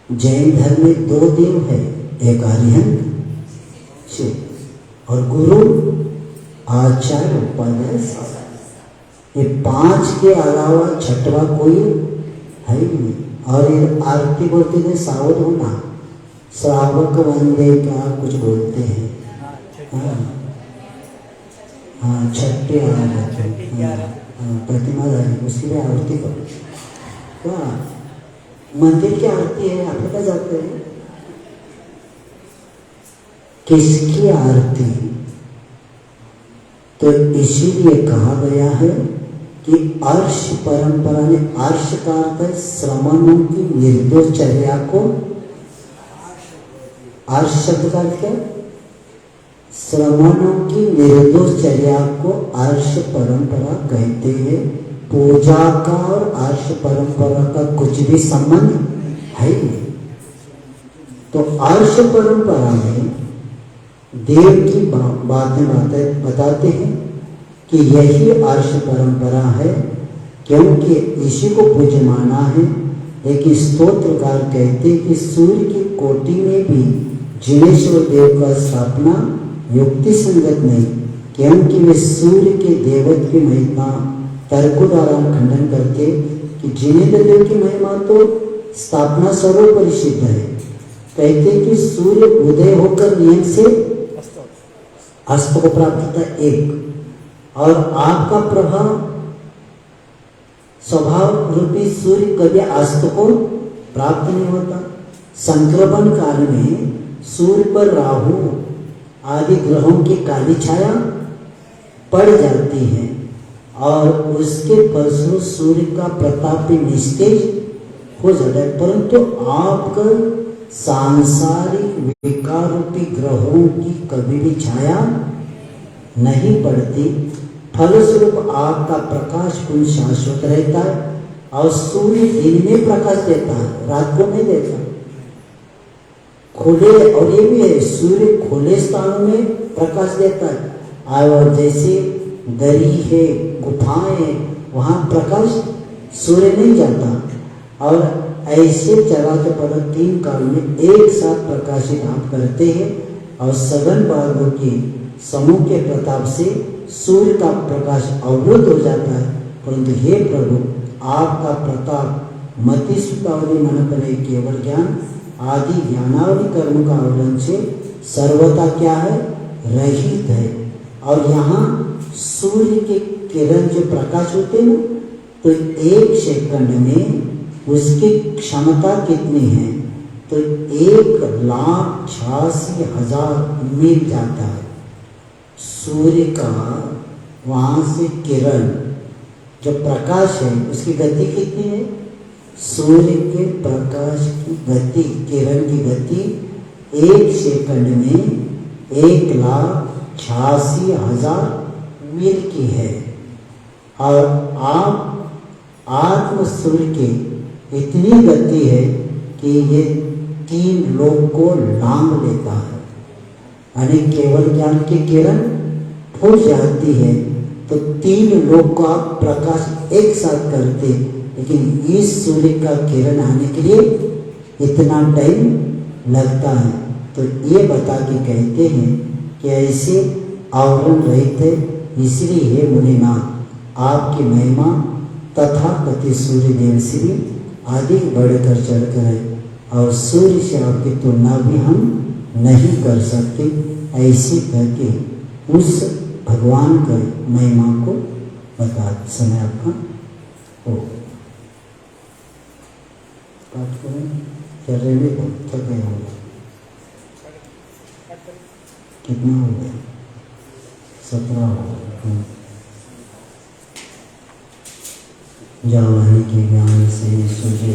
जैन धर्म में 2 देव है, एक अरिहंत और गुरु आचार्य उपाध्याय। ये 5 के अलावा छठवा कोई है ही नहीं। और ये आरती बोलते थे सावध होना, श्रावक वंदे क्या कुछ बोलते हैं। हाँ छठे प्रतिमा उसकी भी आरती करो। क्या मंदिर की आरती है, आप क्या जाते हैं? किसकी आरती? तो इसीलिए कहा गया है कि अर्श परंपरा ने, अर्श का अर्थ है श्रमणों की निर्दोष चर्या को। अर्श शब्द का अर्थ क्या? श्रमणों की निर्दोष चर्या को अर्श परंपरा कहते हैं। पूजा का और अर्श परंपरा का कुछ भी संबंध है नहीं। तो अर्श परंपरा में देव की बातें बताते हैं कि यही अर्श परंपरा है, क्योंकि इसी को पूज्य माना है। लेकिन स्तोत्रकार कहते हैं कि सूर्य की कोटि में भी जिनेश्वर देव का स्थापना युक्ति संगत नहीं, क्योंकि वे सूर्य के देवत्व की महिमा तर्कों द्वारा खंडन करके कि जिनेन्द्र देव की महिमा तो स्थापना सर्वोपरि सिद्ध है। कहते हैं कि सूर्य उदय होकर नियम से अस्त को प्राप्त होता है एक, और आपका प्रभाव स्वभाव रूपी सूर्य कभी अस्त को प्राप्त नहीं होता। संक्रमण काल में सूर्य पर राहु आदि ग्रहों की काली छाया पड़ जाती है और उसके फलस्वरूप सूर्य का प्रताप भी निस्तेज हो जाता है। परंतु आपका सांसारिक विकार रूपी ग्रहों की कभी भी छाया नहीं पड़ती। फलस्वरूप आपका प्रकाश पुंज शाश्वत रहता है और सूर्य दिन में प्रकाश देता है, रात को नहीं देता। खुले, और ये भी है, सूर्य खुले स्थानों में प्रकाश देता है। और जैसे दरी है, गुफाएं है, वहाँ प्रकाश सूर्य नहीं जाता। और ऐसे चराचर तीन काल में एक साथ प्रकाशित आप करते हैं और सघन बादलों के समूह के प्रताप से सूर्य का प्रकाश अवरुद्ध हो जाता है। परंतु हे प्रभु, आपका प्रताप मति सुतावली मनपने केवल ज्ञान आदि ज्ञानावली कर्म का अवलंबन से सर्वथा क्या है, रहित है। और यहाँ सूर्य के किरण जो प्रकाश होते हैं ना, तो एक सेकंड में उसकी क्षमता कितनी है, तो 1,86,000 मील जाता है। सूर्य का वहाँ से किरण जो प्रकाश है उसकी गति कितनी है, सूर्य के प्रकाश की गति, किरण की गति एक सेकंड में 1,86,000 मील की है। और आप आत्म सूर्य की इतनी गति है कि ये 3 लोक को लांघ लेता है। यानी केवल ज्ञान की किरण फूट जाती है तो 3 लोक का प्रकाश एक साथ करते, लेकिन इस सूर्य का किरण आने के लिए इतना टाइम लगता है। तो ये बता के कहते हैं कि ऐसे आवरण रहित है, इसलिए हे मुनिनाथ आपकी महिमा तथा कथित सूर्य देव श्री आदि बढ़कर चढ़कर है, और सूर्य से आपकी तुलना भी हम नहीं कर सकते। ऐसे करके उस भगवान के महिमा को बता समय आपका हो। पाठ करें, चल रहे भी बहुत थके होंगे। कितना हो गया? 17 हो गया। जावानी के ज्ञान से सूर्य